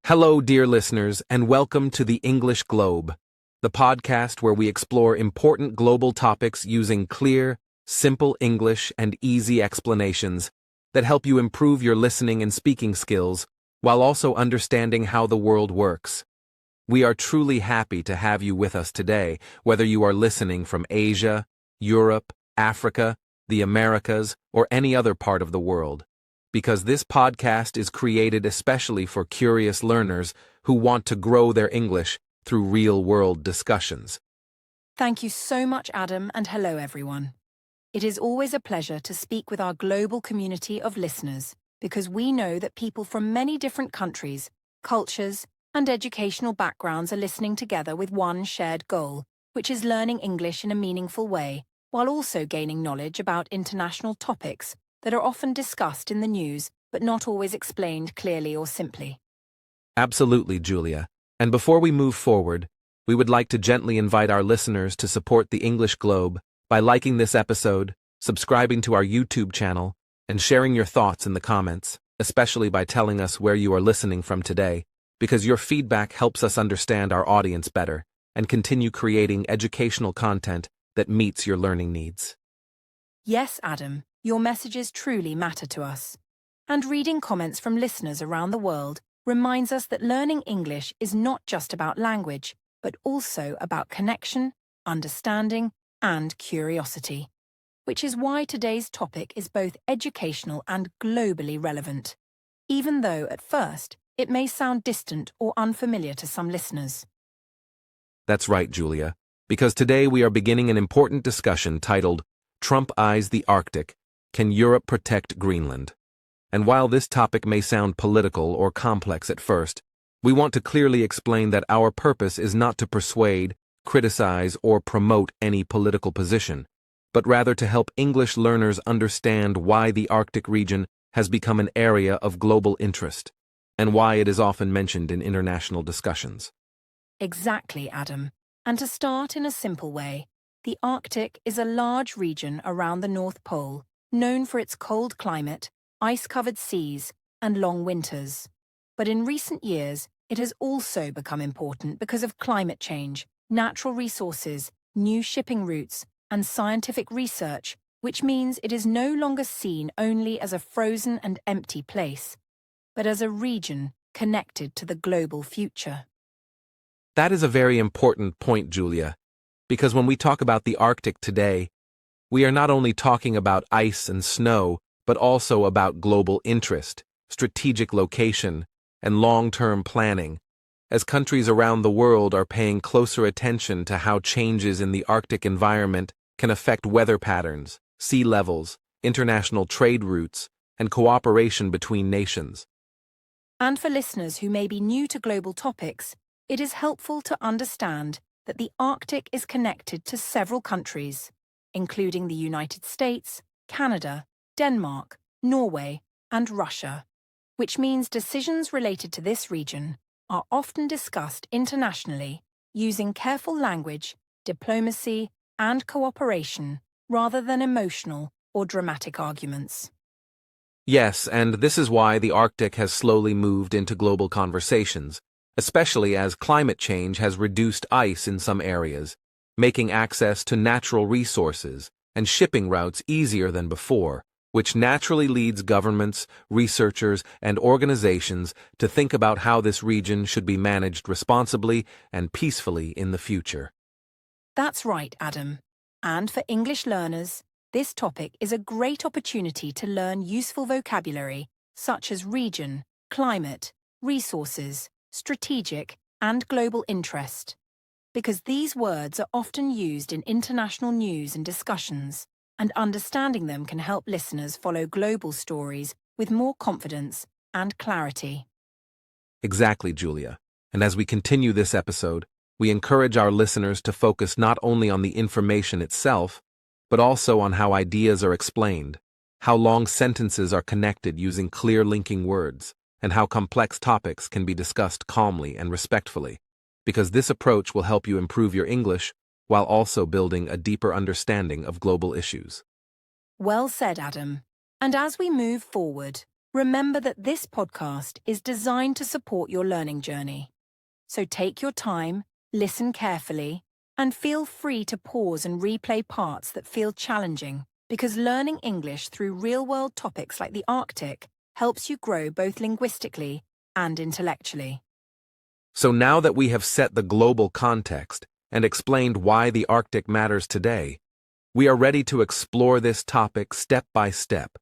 Hello, dear listeners, and welcome to the English Globe, the podcast where we explore important global topics using clear, simple English and easy explanations that help you improve your listening and speaking skills while also understanding how the world works. We are truly happy to have you with us today, whether you are listening from Asia, Europe, Africa, the Americas, or any other part of the world, because this podcast is created especially for curious learners who want to grow their English through real-world discussions. Thank you so much, Adam, and hello, everyone. It is always a pleasure to speak with our global community of listeners because we know that people from many different countries, cultures, and educational backgrounds are listening together with one shared goal, which is learning English in a meaningful way, while also gaining knowledge about international topics that are often discussed in the news but not always explained clearly or simply. Absolutely, Julia. And before we move forward, we would like to gently invite our listeners to support the English Globe by liking this episode, subscribing to our YouTube channel, and sharing your thoughts in the comments, especially by telling us where you are listening from today, because your feedback helps us understand our audience better and continue creating educational content that meets your learning needs. Yes, Adam, your messages truly matter to us. And reading comments from listeners around the world reminds us that learning English is not just about language, but also about connection, understanding, and curiosity, which is why today's topic is both educational and globally relevant, even though at first it may sound distant or unfamiliar to some listeners. That's right, Julia, because today we are beginning an important discussion titled Trump Eyes the Arctic. Can Europe protect Greenland? And while this topic may sound political or complex at first, we want to clearly explain that our purpose is not to persuade, criticize, or promote any political position, but rather to help English learners understand why the Arctic region has become an area of global interest, and why it is often mentioned in international discussions. Exactly, Adam. And to start in a simple way, the Arctic is a large region around the North Pole, known for its cold climate, ice-covered seas, and long winters. But in recent years, it has also become important because of climate change, natural resources, new shipping routes, and scientific research, which means it is no longer seen only as a frozen and empty place, but as a region connected to the global future. That is a very important point, Julia, because when we talk about the Arctic today, we are not only talking about ice and snow, but also about global interest, strategic location, and long-term planning, as countries around the world are paying closer attention to how changes in the Arctic environment can affect weather patterns, sea levels, international trade routes, and cooperation between nations. And for listeners who may be new to global topics, it is helpful to understand that the Arctic is connected to several countries, including the United States, Canada, Denmark, Norway, and Russia, which means decisions related to this region are often discussed internationally using careful language, diplomacy, and cooperation rather than emotional or dramatic arguments. Yes, and this is why the Arctic has slowly moved into global conversations, especially as climate change has reduced ice in some areas, making access to natural resources and shipping routes easier than before, which naturally leads governments, researchers, and organizations to think about how this region should be managed responsibly and peacefully in the future. That's right, Adam. And for English learners, this topic is a great opportunity to learn useful vocabulary such as region, climate, resources, strategic, and global interest, because these words are often used in international news and discussions, and understanding them can help listeners follow global stories with more confidence and clarity. Exactly, Julia. And as we continue this episode, we encourage our listeners to focus not only on the information itself, but also on how ideas are explained, how long sentences are connected using clear linking words, and how complex topics can be discussed calmly and respectfully, because this approach will help you improve your English while also building a deeper understanding of global issues. Well said, Adam. And as we move forward, Remember that this podcast is designed to support your learning journey. So take your time, listen carefully, and feel free to pause and replay parts that feel challenging, because learning English through real-world topics like the Arctic helps you grow both linguistically and intellectually. So now that we have set the global context and explained why the Arctic matters today, we are ready to explore this topic step by step,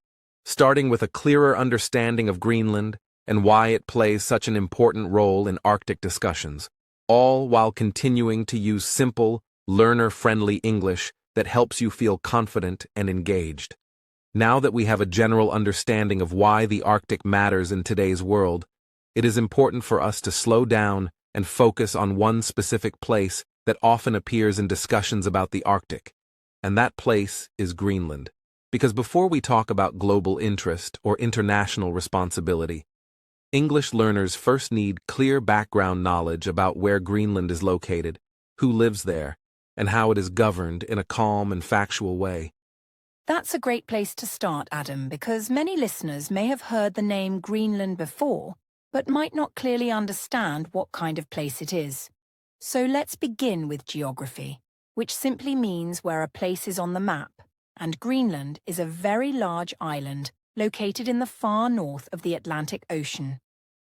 starting with a clearer understanding of Greenland and why it plays such an important role in Arctic discussions, all while continuing to use simple, learner-friendly English that helps you feel confident and engaged. Now that we have a general understanding of why the Arctic matters in today's world, it is important for us to slow down and focus on one specific place that often appears in discussions about the Arctic, and that place is Greenland. Because before we talk about global interest or international responsibility, English learners first need clear background knowledge about where Greenland is located, who lives there, and how it is governed in a calm and factual way. That's a great place to start, Adam, because many listeners may have heard the name Greenland before, but might not clearly understand what kind of place it is. So let's begin with geography, which simply means where a place is on the map, and Greenland is a very large island located in the far north of the Atlantic Ocean,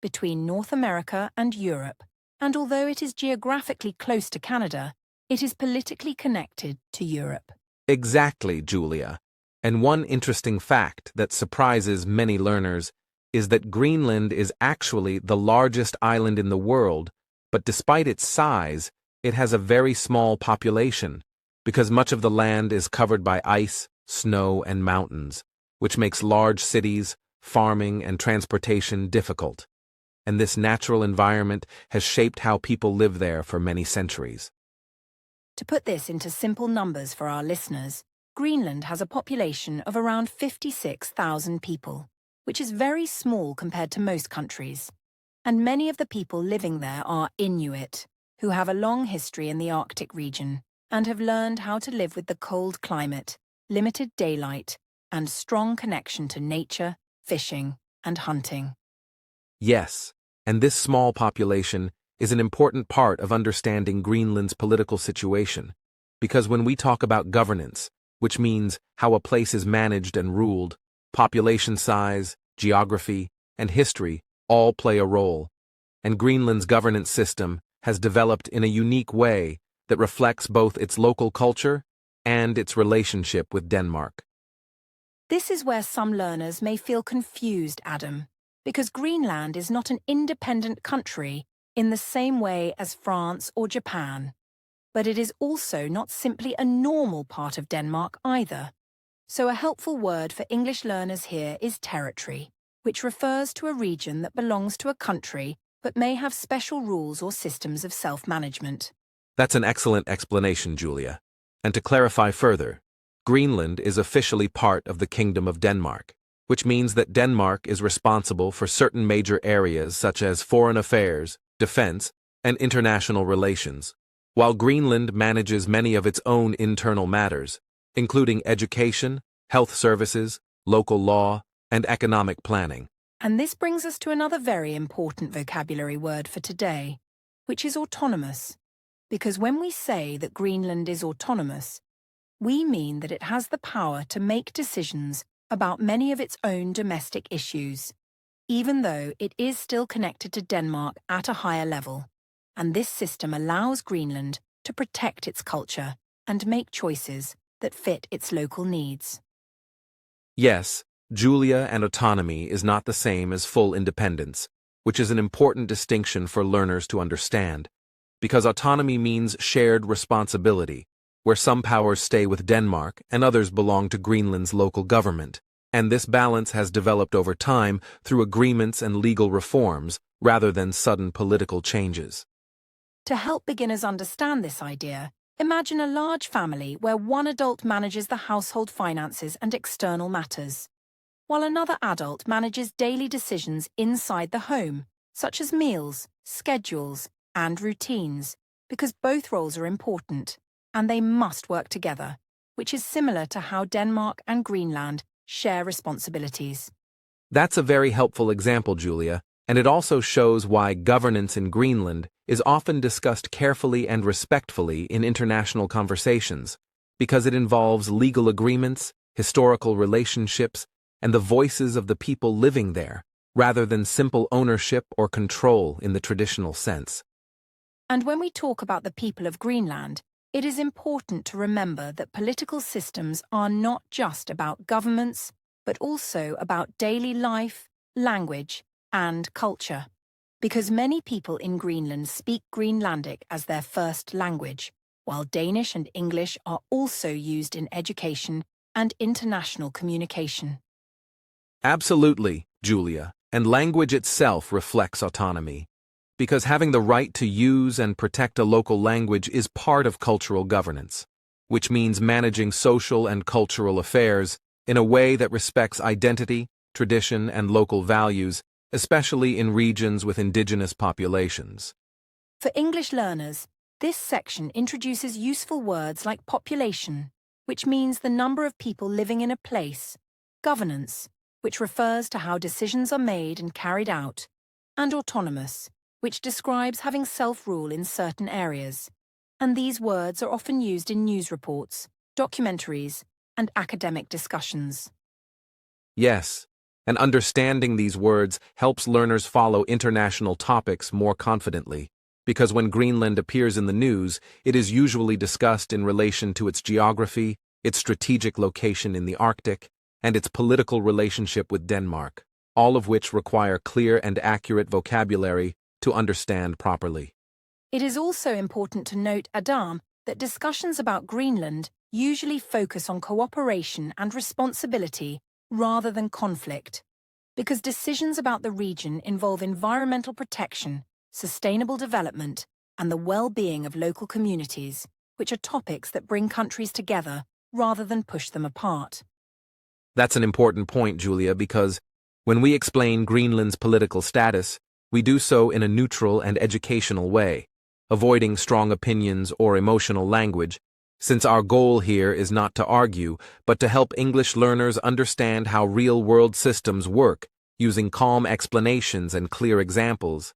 between North America and Europe, and although it is geographically close to Canada, it is politically connected to Europe. Exactly, Julia. And one interesting fact that surprises many learners is that Greenland is actually the largest island in the world, but despite its size, it has a very small population, because much of the land is covered by ice, snow, and mountains, which makes large cities, farming, and transportation difficult. And this natural environment has shaped how people live there for many centuries. To put this into simple numbers for our listeners, Greenland has a population of around 56,000 people, which is very small compared to most countries. And many of the people living there are Inuit, who have a long history in the Arctic region and have learned how to live with the cold climate, limited daylight, and strong connection to nature, fishing, and hunting. Yes, and this small population is an important part of understanding Greenland's political situation, because when we talk about governance, which means how a place is managed and ruled, population size, geography, and history all play a role, and Greenland's governance system has developed in a unique way that reflects both its local culture and its relationship with Denmark. This is where some learners may feel confused, Adam, because Greenland is not an independent country in the same way as France or Japan, but it is also not simply a normal part of Denmark either. So a helpful word for English learners here is territory, which refers to a region that belongs to a country but may have special rules or systems of self-management. That's an excellent explanation, Julia. And to clarify further, Greenland is officially part of the Kingdom of Denmark, which means that Denmark is responsible for certain major areas such as foreign affairs, defense, and international relations, while Greenland manages many of its own internal matters, including education, health services, local law, and economic planning. And this brings us to another very important vocabulary word for today, which is autonomous. Because when we say that Greenland is autonomous, we mean that it has the power to make decisions about many of its own domestic issues, even though it is still connected to Denmark at a higher level. And this system allows Greenland to protect its culture and make choices that fit its local needs. Yes, Julia, and autonomy is not the same as full independence, which is an important distinction for learners to understand, because autonomy means shared responsibility, where some powers stay with Denmark and others belong to Greenland's local government, and this balance has developed over time through agreements and legal reforms rather than sudden political changes. To help beginners understand this idea, imagine a large family where one adult manages the household finances and external matters, while another adult manages daily decisions inside the home, such as meals, schedules, and routines, because both roles are important, and they must work together, which is similar to how Denmark and Greenland share responsibilities. That's a very helpful example, Julia, and it also shows why governance in Greenland is often discussed carefully and respectfully in international conversations, because it involves legal agreements, historical relationships, and the voices of the people living there, rather than simple ownership or control in the traditional sense. And when we talk about the people of Greenland, it is important to remember that political systems are not just about governments, but also about daily life, language, and culture. Because many people in Greenland speak Greenlandic as their first language, while Danish and English are also used in education and international communication. Absolutely, Julia, and language itself reflects autonomy, because having the right to use and protect a local language is part of cultural governance, which means managing social and cultural affairs in a way that respects identity, tradition, and local values, especially in regions with indigenous populations. For English learners, this section introduces useful words like population, which means the number of people living in a place, governance, which refers to how decisions are made and carried out, and autonomous, which describes having self-rule in certain areas. And these words are often used in news reports, documentaries, and academic discussions. Yes, and understanding these words helps learners follow international topics more confidently, because when Greenland appears in the news, it is usually discussed in relation to its geography, its strategic location in the Arctic, and its political relationship with Denmark, all of which require clear and accurate vocabulary to understand properly. It is also important to note, Adam, that discussions about Greenland usually focus on cooperation and responsibility rather than conflict, because decisions about the region involve environmental protection, sustainable development, and the well-being of local communities, which are topics that bring countries together rather than push them apart. That's an important point, Julia, because when we explain Greenland's political status, we do so in a neutral and educational way, avoiding strong opinions or emotional language, since our goal here is not to argue, but to help English learners understand how real-world systems work, using calm explanations and clear examples.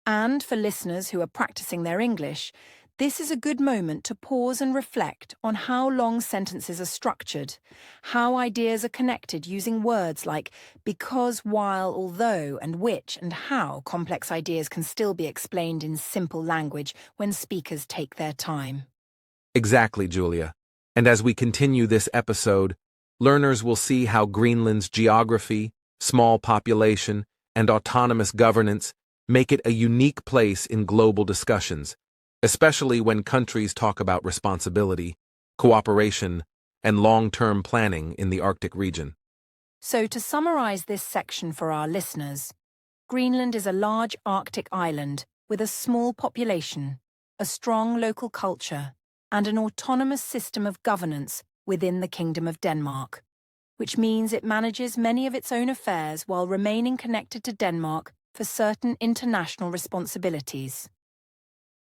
And for listeners who are practicing their English, this is a good moment to pause and reflect on how long sentences are structured, how ideas are connected using words like because, while, although, and which, and how complex ideas can still be explained in simple language when speakers take their time. Exactly, Julia. And as we continue this episode, learners will see how Greenland's geography, small population, and autonomous governance make it a unique place in global discussions, especially when countries talk about responsibility, cooperation, and long-term planning in the Arctic region. So to summarize this section for our listeners, Greenland is a large Arctic island with a small population, a strong local culture, and an autonomous system of governance within the Kingdom of Denmark, which means it manages many of its own affairs while remaining connected to Denmark for certain international responsibilities.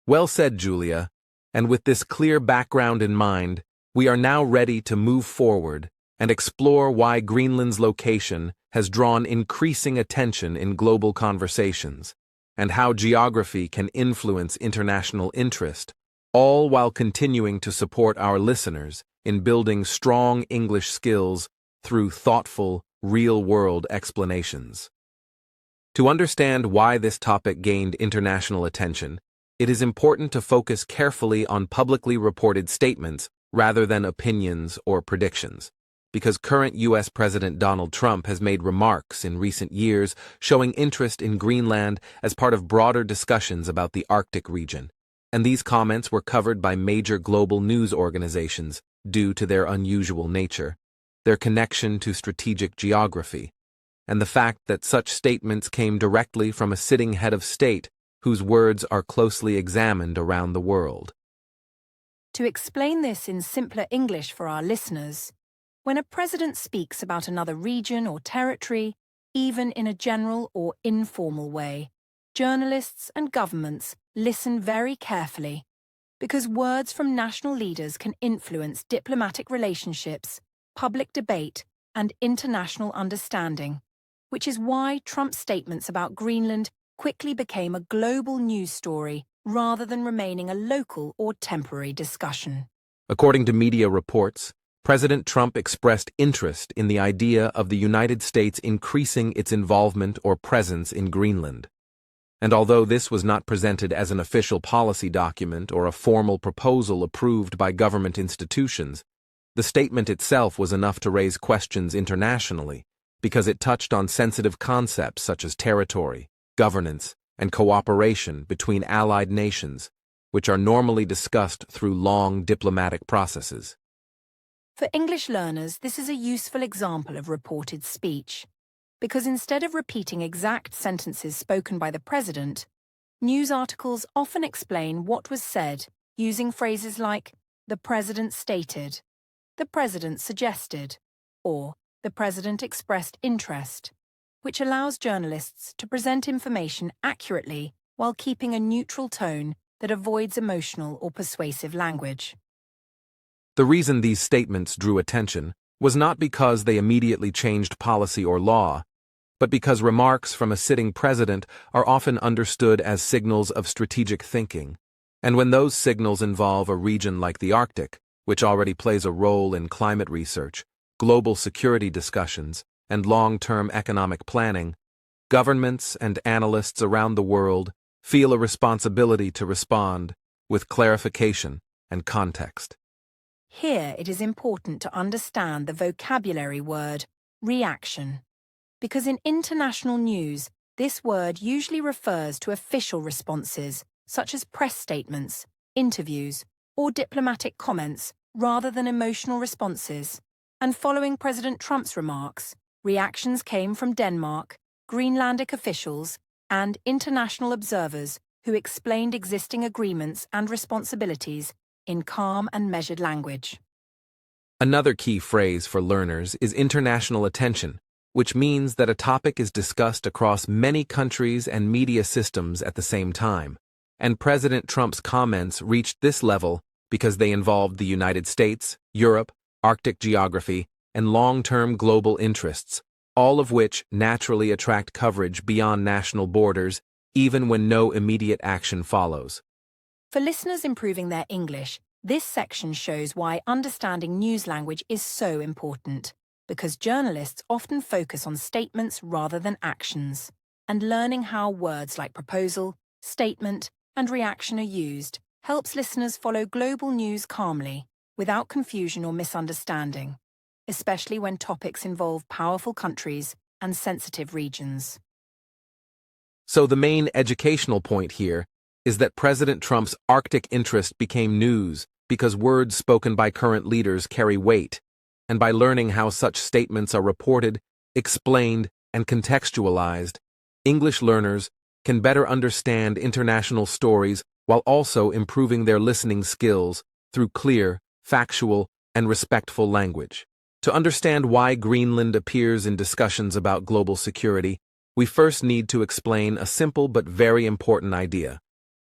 Well said, Julia. And with this clear background in mind, we are now ready to move forward and explore why Greenland's location has drawn increasing attention in global conversations, and how geography can influence international interest, all while continuing to support our listeners in building strong English skills through thoughtful, real-world explanations. To understand why this topic gained international attention, it is important to focus carefully on publicly reported statements rather than opinions or predictions, because current U.S. President Donald Trump has made remarks in recent years showing interest in Greenland as part of broader discussions about the Arctic region, and these comments were covered by major global news organizations due to their unusual nature, their connection to strategic geography, and the fact that such statements came directly from a sitting head of state whose words are closely examined around the world. To explain this in simpler English for our listeners, when a president speaks about another region or territory, even in a general or informal way, journalists and governments listen very carefully, because words from national leaders can influence diplomatic relationships, public debate, and international understanding, which is why Trump's statements about Greenland quickly became a global news story rather than remaining a local or temporary discussion. According to media reports, President Trump expressed interest in the idea of the United States increasing its involvement or presence in Greenland. And although this was not presented as an official policy document or a formal proposal approved by government institutions, the statement itself was enough to raise questions internationally because it touched on sensitive concepts such as territory, governance, and cooperation between allied nations, which are normally discussed through long diplomatic processes. For English learners, this is a useful example of reported speech, because instead of repeating exact sentences spoken by the president, news articles often explain what was said using phrases like, "the president stated," "the president suggested," or "the president expressed interest," which allows journalists to present information accurately while keeping a neutral tone that avoids emotional or persuasive language. The reason these statements drew attention was not because they immediately changed policy or law, but because remarks from a sitting president are often understood as signals of strategic thinking, and when those signals involve a region like the Arctic, which already plays a role in climate research, global security discussions, and long-term economic planning, governments and analysts around the world feel a responsibility to respond with clarification and context. Here it is important to understand the vocabulary word reaction, because in international news, this word usually refers to official responses, such as press statements, interviews, or diplomatic comments, rather than emotional responses. And following President Trump's remarks, reactions came from Denmark, Greenlandic officials, and international observers who explained existing agreements and responsibilities in calm and measured language. Another key phrase for learners is international attention, which means that a topic is discussed across many countries and media systems at the same time. And President Trump's comments reached this level because they involved the United States, Europe, Arctic geography, and long-term global interests, all of which naturally attract coverage beyond national borders, even when no immediate action follows. For listeners improving their English, this section shows why understanding news language is so important, because journalists often focus on statements rather than actions, and learning how words like proposal, statement, and reaction are used helps listeners follow global news calmly, without confusion or misunderstanding, especially when topics involve powerful countries and sensitive regions. So the main educational point here is that President Trump's Arctic interest became news because words spoken by current leaders carry weight, and by learning how such statements are reported, explained, and contextualized, English learners can better understand international stories while also improving their listening skills through clear, factual, and respectful language. To understand why Greenland appears in discussions about global security, we first need to explain a simple but very important idea,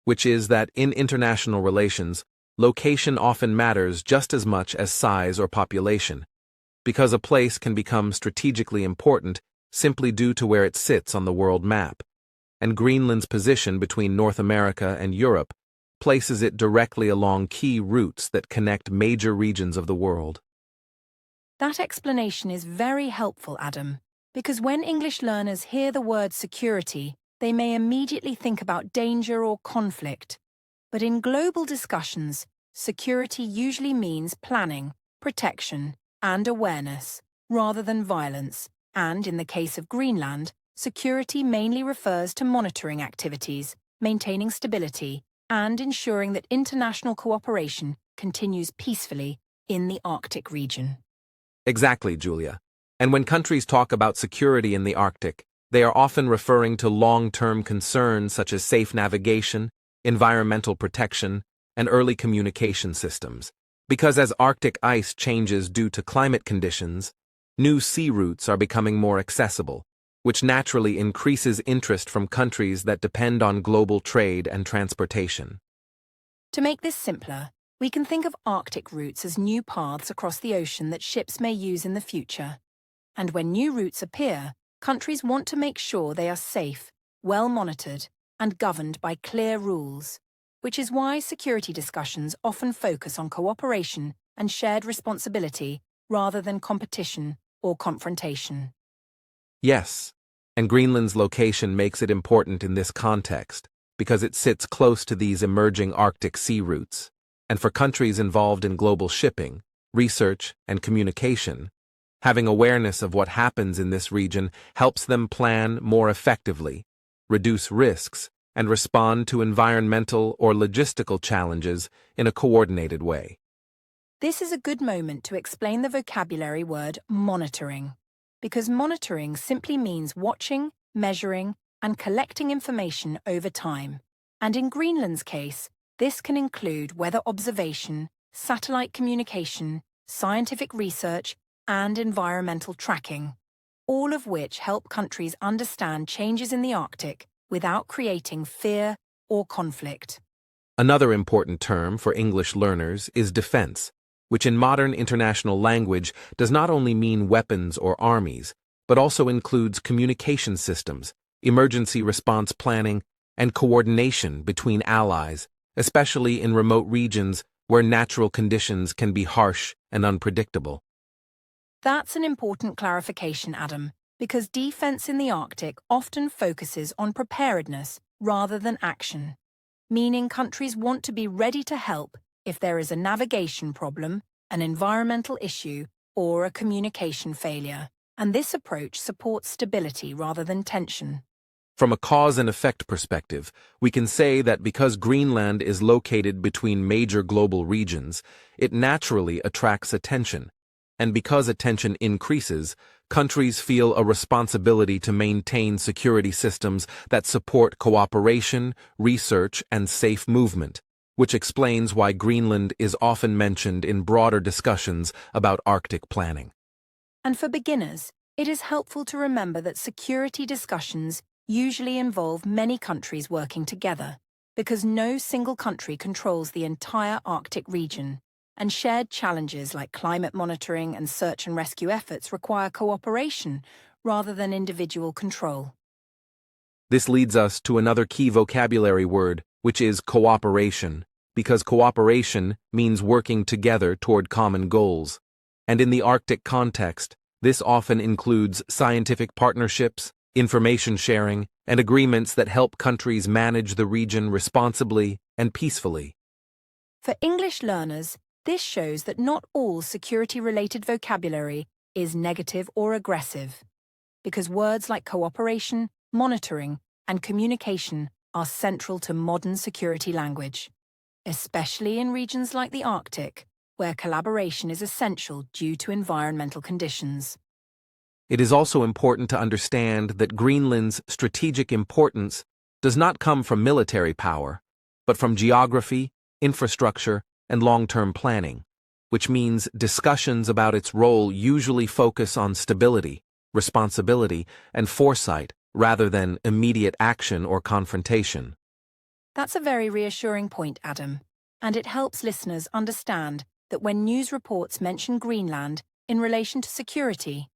which is that in international relations, location often matters just as much as size or population, because a place can become strategically important simply due to where it sits on the world map, and Greenland's position between North America and Europe places it directly along key routes that connect major regions of the world. That explanation is very helpful, Adam, because when English learners hear the word security, they may immediately think about danger or conflict. But in global discussions, security usually means planning, protection, and awareness, rather than violence. And in the case of Greenland, security mainly refers to monitoring activities, maintaining stability, and ensuring that international cooperation continues peacefully in the Arctic region. Exactly, Julia. And when countries talk about security in the Arctic, they are often referring to long-term concerns such as safe navigation, environmental protection, and early communication systems. Because as Arctic ice changes due to climate conditions, new sea routes are becoming more accessible, which naturally increases interest from countries that depend on global trade and transportation. To make this simpler, we can think of Arctic routes as new paths across the ocean that ships may use in the future. And when new routes appear, countries want to make sure they are safe, well monitored, and governed by clear rules, which is why security discussions often focus on cooperation and shared responsibility rather than competition or confrontation. Yes, and Greenland's location makes it important in this context because it sits close to these emerging Arctic sea routes. And for countries involved in global shipping, research, and communication, having awareness of what happens in this region helps them plan more effectively, reduce risks, and respond to environmental or logistical challenges in a coordinated way. This is a good moment to explain the vocabulary word monitoring, because monitoring simply means watching, measuring, and collecting information over time. And in Greenland's case, this can include weather observation, satellite communication, scientific research, and environmental tracking, all of which help countries understand changes in the Arctic without creating fear or conflict. Another important term for English learners is defense, which in modern international language does not only mean weapons or armies, but also includes communication systems, emergency response planning, and coordination between allies, especially in remote regions where natural conditions can be harsh and unpredictable. That's an important clarification, Adam, because defense in the Arctic often focuses on preparedness rather than action, meaning countries want to be ready to help if there is a navigation problem, an environmental issue, or a communication failure. And this approach supports stability rather than tension. From a cause and effect perspective, we can say that because Greenland is located between major global regions, it naturally attracts attention. And because attention increases, countries feel a responsibility to maintain security systems that support cooperation, research, and safe movement, which explains why Greenland is often mentioned in broader discussions about Arctic planning. And for beginners, it is helpful to remember that security discussions usually involve many countries working together, because no single country controls the entire Arctic region, and shared challenges like climate monitoring and search and rescue efforts require cooperation rather than individual control. This leads us to another key vocabulary word, which is cooperation, because cooperation means working together toward common goals. And in the Arctic context, this often includes scientific partnerships, information sharing, and agreements that help countries manage the region responsibly and peacefully. For English learners, this shows that not all security-related vocabulary is negative or aggressive, because words like cooperation, monitoring, and communication are central to modern security language, especially in regions like the Arctic, where collaboration is essential due to environmental conditions. It is also important to understand that Greenland's strategic importance does not come from military power, but from geography, infrastructure, and long-term planning, which means discussions about its role usually focus on stability, responsibility, and foresight rather than immediate action or confrontation. That's a very reassuring point, Adam, and it helps listeners understand that when news reports mention Greenland in relation to security,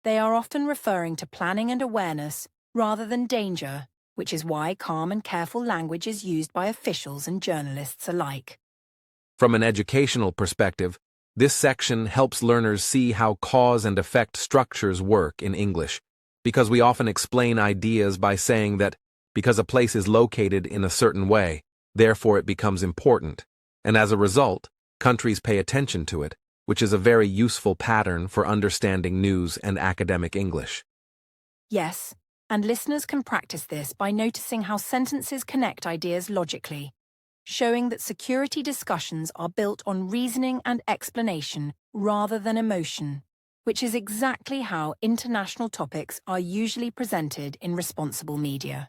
they are often referring to planning and awareness rather than danger, which is why calm and careful language is used by officials and journalists alike. From an educational perspective, this section helps learners see how cause and effect structures work in English, because we often explain ideas by saying that because a place is located in a certain way, therefore it becomes important, and as a result, countries pay attention to it, which is a very useful pattern for understanding news and academic English. Yes, and listeners can practice this by noticing how sentences connect ideas logically, showing that security discussions are built on reasoning and explanation rather than emotion, which is exactly how international topics are usually presented in responsible media.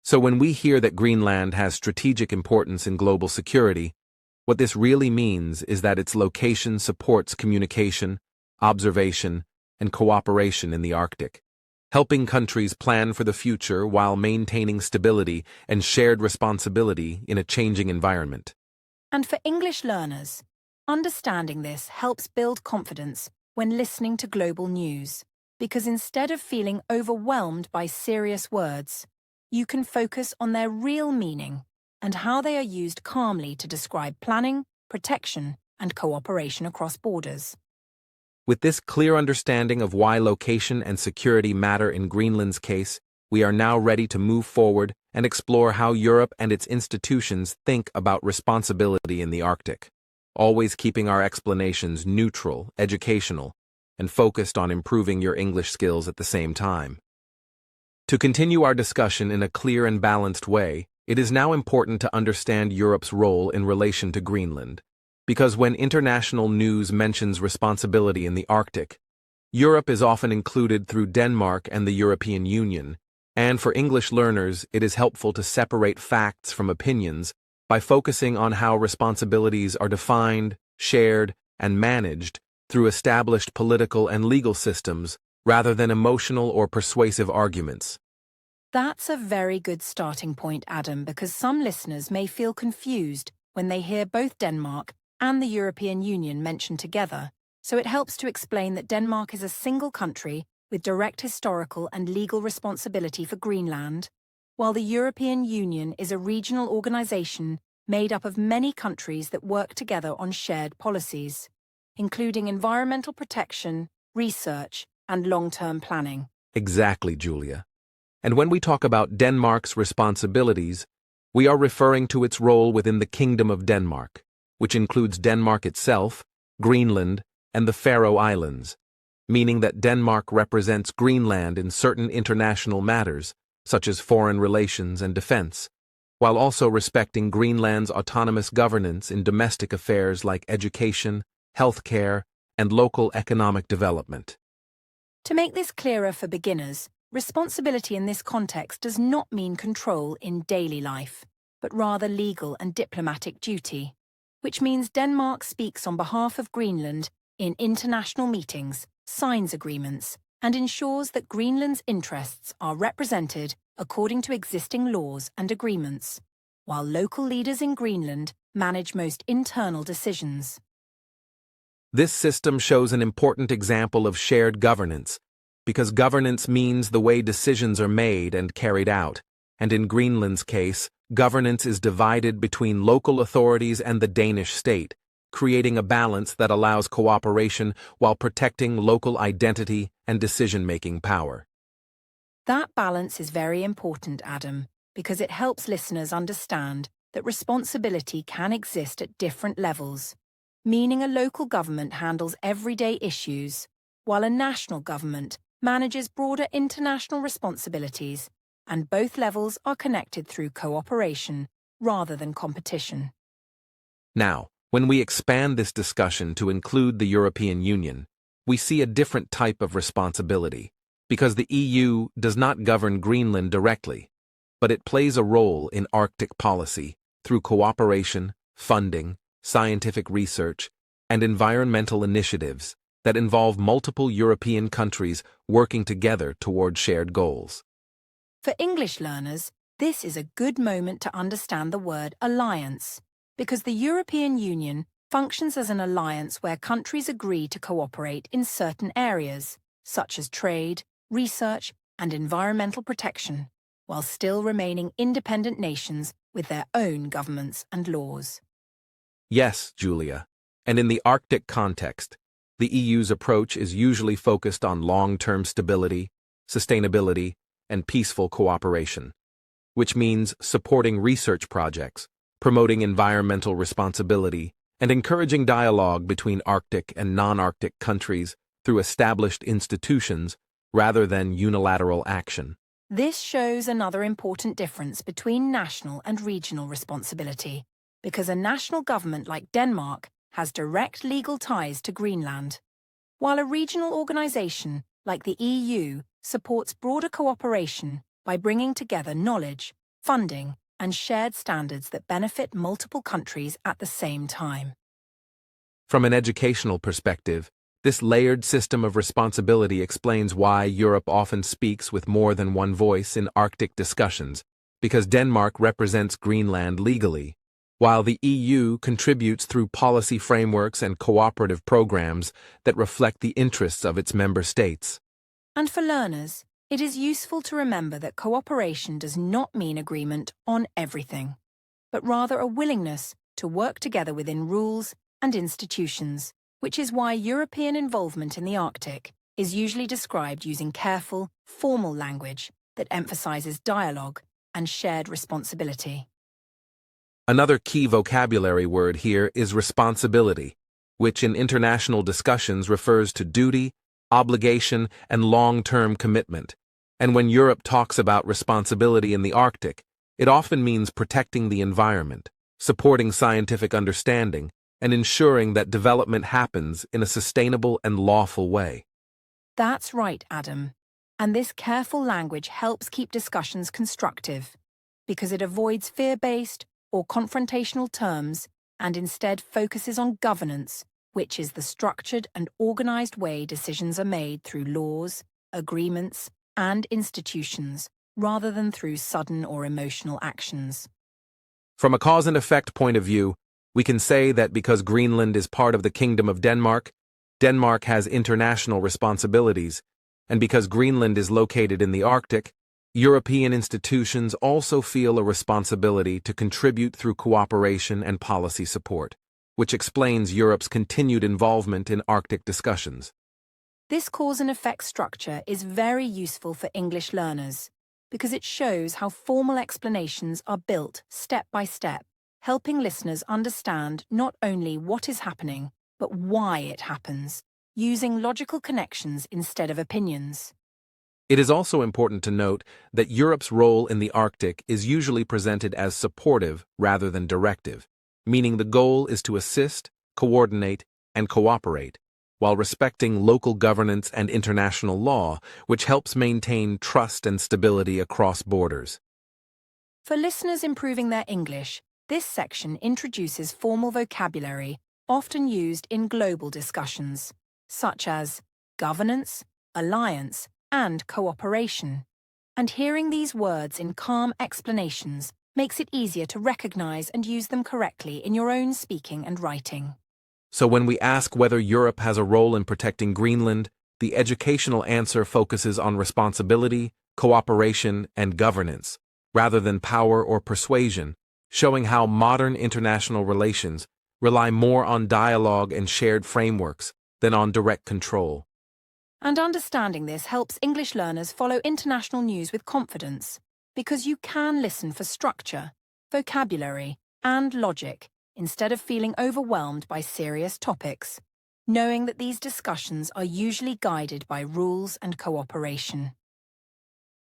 So when we hear that Greenland has strategic importance in global security, what this really means is that its location supports communication, observation, and cooperation in the Arctic, helping countries plan for the future while maintaining stability and shared responsibility in a changing environment. And for English learners, understanding this helps build confidence when listening to global news, because instead of feeling overwhelmed by serious words, you can focus on their real meaning and how they are used calmly to describe planning, protection, and cooperation across borders. With this clear understanding of why location and security matter in Greenland's case, we are now ready to move forward and explore how Europe and its institutions think about responsibility in the Arctic, always keeping our explanations neutral, educational, and focused on improving your English skills at the same time. To continue our discussion in a clear and balanced way, it is now important to understand Europe's role in relation to Greenland, because when international news mentions responsibility in the Arctic, Europe is often included through Denmark and the European Union, and for English learners, it is helpful to separate facts from opinions by focusing on how responsibilities are defined, shared, and managed through established political and legal systems rather than emotional or persuasive arguments. That's a very good starting point, Adam, because some listeners may feel confused when they hear both Denmark and the European Union mentioned together, so it helps to explain that Denmark is a single country with direct historical and legal responsibility for Greenland, while the European Union is a regional organization made up of many countries that work together on shared policies, including environmental protection, research, and long-term planning. Exactly, Julia. And when we talk about Denmark's responsibilities, we are referring to its role within the Kingdom of Denmark, which includes Denmark itself, Greenland, and the Faroe Islands, meaning that Denmark represents Greenland in certain international matters, such as foreign relations and defense, while also respecting Greenland's autonomous governance in domestic affairs like education, healthcare, and local economic development. To make this clearer for beginners, responsibility in this context does not mean control in daily life, but rather legal and diplomatic duty, which means Denmark speaks on behalf of Greenland in international meetings, signs agreements, and ensures that Greenland's interests are represented according to existing laws and agreements, while local leaders in Greenland manage most internal decisions. This system shows an important example of shared governance, because governance means the way decisions are made and carried out, and in Greenland's case, governance is divided between local authorities and the Danish state, creating a balance that allows cooperation while protecting local identity and decision-making power. That balance is very important, Adam, because it helps listeners understand that responsibility can exist at different levels, meaning a local government handles everyday issues, while a national government manages broader international responsibilities, and both levels are connected through cooperation rather than competition. Now, when we expand this discussion to include the European Union, we see a different type of responsibility, because the EU does not govern Greenland directly, but it plays a role in Arctic policy through cooperation, funding, scientific research, and environmental initiatives that involve multiple European countries working together toward shared goals. For English learners, this is a good moment to understand the word alliance, because the European Union functions as an alliance where countries agree to cooperate in certain areas, such as trade, research, and environmental protection, while still remaining independent nations with their own governments and laws. Yes, Julia, and in the Arctic context, the EU's approach is usually focused on long-term stability, sustainability, and peaceful cooperation, which means supporting research projects, promoting environmental responsibility, and encouraging dialogue between Arctic and non-Arctic countries through established institutions rather than unilateral action. This shows another important difference between national and regional responsibility, because a national government like Denmark has direct legal ties to Greenland, while a regional organization like the EU supports broader cooperation by bringing together knowledge, funding, and shared standards that benefit multiple countries at the same time. From an educational perspective, this layered system of responsibility explains why Europe often speaks with more than one voice in Arctic discussions, because Denmark represents Greenland legally, while the EU contributes through policy frameworks and cooperative programs that reflect the interests of its member states. And for learners, it is useful to remember that cooperation does not mean agreement on everything, but rather a willingness to work together within rules and institutions, which is why European involvement in the Arctic is usually described using careful, formal language that emphasizes dialogue and shared responsibility. Another key vocabulary word here is responsibility, which in international discussions refers to duty, obligation, and long-term commitment. And when Europe talks about responsibility in the Arctic, it often means protecting the environment, supporting scientific understanding, and ensuring that development happens in a sustainable and lawful way. That's right, Adam. And this careful language helps keep discussions constructive, because it avoids fear-based or confrontational terms and instead focuses on governance, which is the structured and organized way decisions are made through laws, agreements, and institutions, rather than through sudden or emotional actions. From a cause and effect point of view, we can say that because Greenland is part of the Kingdom of Denmark, Denmark has international responsibilities, and because Greenland is located in the Arctic, European institutions also feel a responsibility to contribute through cooperation and policy support, which explains Europe's continued involvement in Arctic discussions. This cause and effect structure is very useful for English learners because it shows how formal explanations are built step by step, helping listeners understand not only what is happening, but why it happens, using logical connections instead of opinions. It is also important to note that Europe's role in the Arctic is usually presented as supportive rather than directive, meaning the goal is to assist, coordinate, and cooperate, while respecting local governance and international law, which helps maintain trust and stability across borders. For listeners improving their English, this section introduces formal vocabulary often used in global discussions, such as governance, alliance, and cooperation. And hearing these words in calm explanations makes it easier to recognize and use them correctly in your own speaking and writing. So when we ask whether Europe has a role in protecting Greenland, the educational answer focuses on responsibility, cooperation, and governance, rather than power or persuasion, showing how modern international relations rely more on dialogue and shared frameworks than on direct control. And understanding this helps English learners follow international news with confidence, because you can listen for structure, vocabulary, and logic instead of feeling overwhelmed by serious topics, knowing that these discussions are usually guided by rules and cooperation.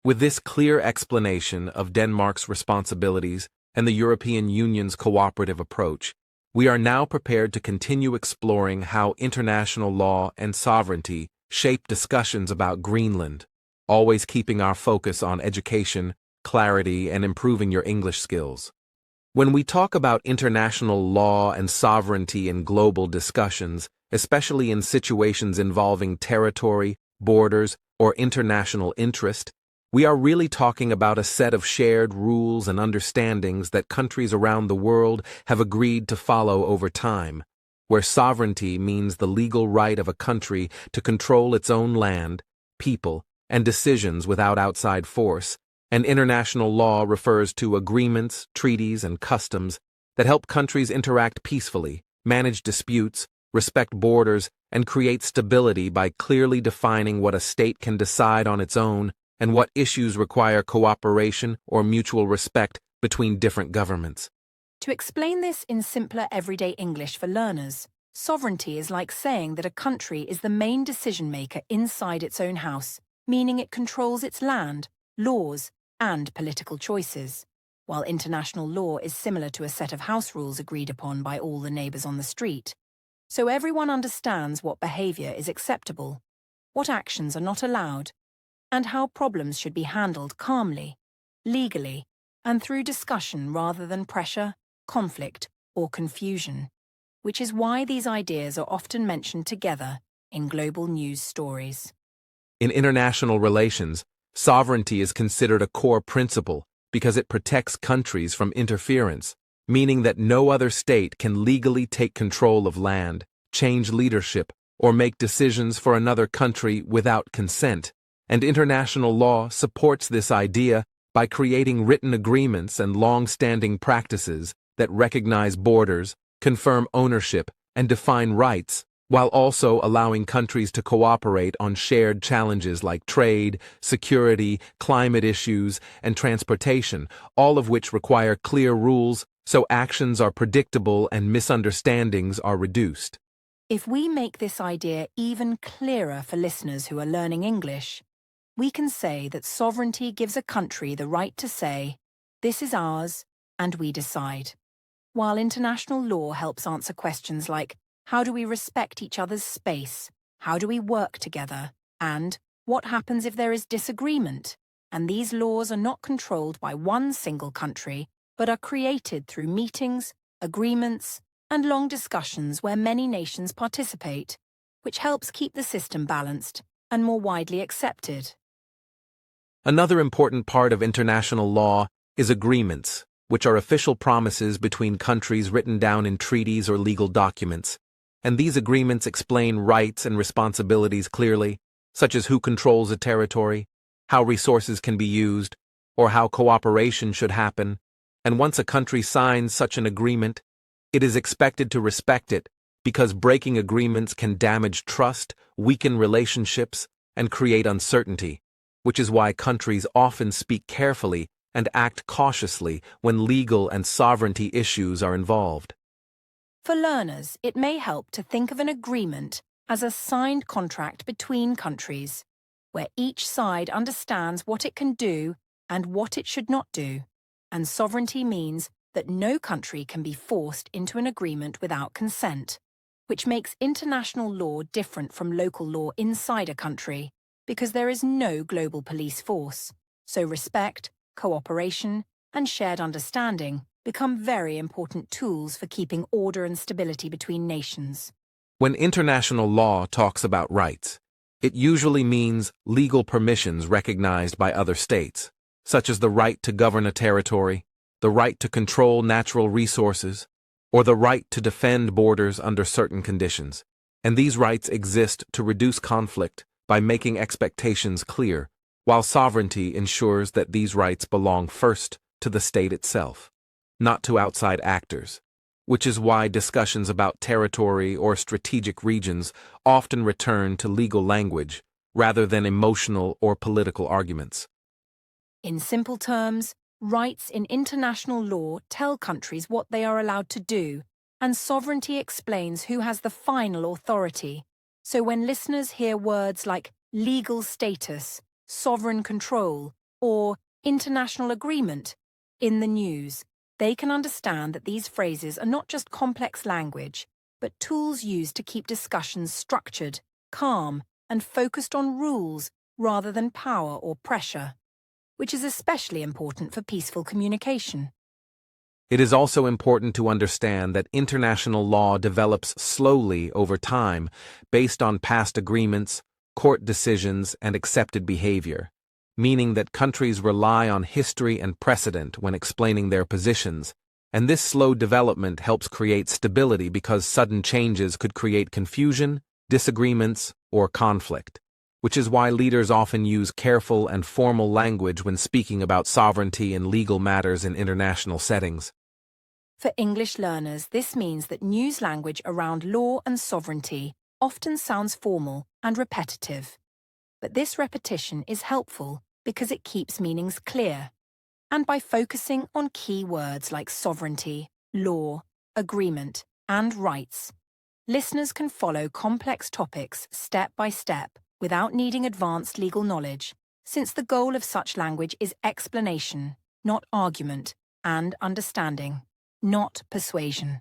With this clear explanation of Denmark's responsibilities and the European Union's cooperative approach, we are now prepared to continue exploring how international law and sovereignty shape discussions about Greenland, always keeping our focus on education, clarity, and improving your English skills. When we talk about international law and sovereignty in global discussions, especially in situations involving territory, borders, or international interest, we are really talking about a set of shared rules and understandings that countries around the world have agreed to follow over time, where sovereignty means the legal right of a country to control its own land, people, and decisions without outside force, and international law refers to agreements, treaties, and customs that help countries interact peacefully, manage disputes, respect borders, and create stability by clearly defining what a state can decide on its own and what issues require cooperation or mutual respect between different governments. To explain this in simpler everyday English for learners, sovereignty is like saying that a country is the main decision-maker inside its own house, meaning it controls its land, laws, and political choices, while international law is similar to a set of house rules agreed upon by all the neighbors on the street. So everyone understands what behavior is acceptable, what actions are not allowed, and how problems should be handled calmly, legally, and through discussion rather than pressure, conflict, or confusion, which is why these ideas are often mentioned together in global news stories. In international relations, sovereignty is considered a core principle because it protects countries from interference, meaning that no other state can legally take control of land, change leadership, or make decisions for another country without consent, And international law supports this idea by creating written agreements and long-standing practices that recognize borders, confirm ownership, and define rights, while also allowing countries to cooperate on shared challenges like trade, security, climate issues, and transportation, all of which require clear rules so actions are predictable and misunderstandings are reduced. If we make this idea even clearer for listeners who are learning English, we can say that sovereignty gives a country the right to say, "This is ours, and we decide," while international law helps answer questions like, how do we respect each other's space? How do we work together? And what happens if there is disagreement? And these laws are not controlled by one single country, but are created through meetings, agreements, and long discussions where many nations participate, which helps keep the system balanced and more widely accepted. Another important part of international law is agreements, which are official promises between countries written down in treaties or legal documents. And these agreements explain rights and responsibilities clearly, such as who controls a territory, how resources can be used, or how cooperation should happen. And once a country signs such an agreement, it is expected to respect it, because breaking agreements can damage trust, weaken relationships, and create uncertainty, which is why countries often speak carefully and act cautiously when legal and sovereignty issues are involved. For learners, it may help to think of an agreement as a signed contract between countries, where each side understands what it can do and what it should not do. And sovereignty means that no country can be forced into an agreement without consent, which makes international law different from local law inside a country, because there is no global police force. So respect, cooperation, and shared understanding become very important tools for keeping order and stability between nations. When international law talks about rights, it usually means legal permissions recognized by other states, such as the right to govern a territory, the right to control natural resources, or the right to defend borders under certain conditions. And these rights exist to reduce conflict by making expectations clear, while sovereignty ensures that these rights belong first to the state itself, not to outside actors, which is why discussions about territory or strategic regions often return to legal language rather than emotional or political arguments. In simple terms, rights in international law tell countries what they are allowed to do, and sovereignty explains who has the final authority. So when listeners hear words like legal status, sovereign control, or international agreement in the news, they can understand that these phrases are not just complex language, but tools used to keep discussions structured, calm, and focused on rules rather than power or pressure, which is especially important for peaceful communication. It is also important to understand that international law develops slowly over time based on past agreements, court decisions, and accepted behavior, meaning that countries rely on history and precedent when explaining their positions, and this slow development helps create stability because sudden changes could create confusion, disagreements, or conflict, which is why leaders often use careful and formal language when speaking about sovereignty and legal matters in international settings. For English learners, this means that news language around law and sovereignty often sounds formal and repetitive. But this repetition is helpful because it keeps meanings clear. And by focusing on key words like sovereignty, law, agreement, and rights, listeners can follow complex topics step by step without needing advanced legal knowledge, since the goal of such language is explanation, not argument, and understanding, not persuasion.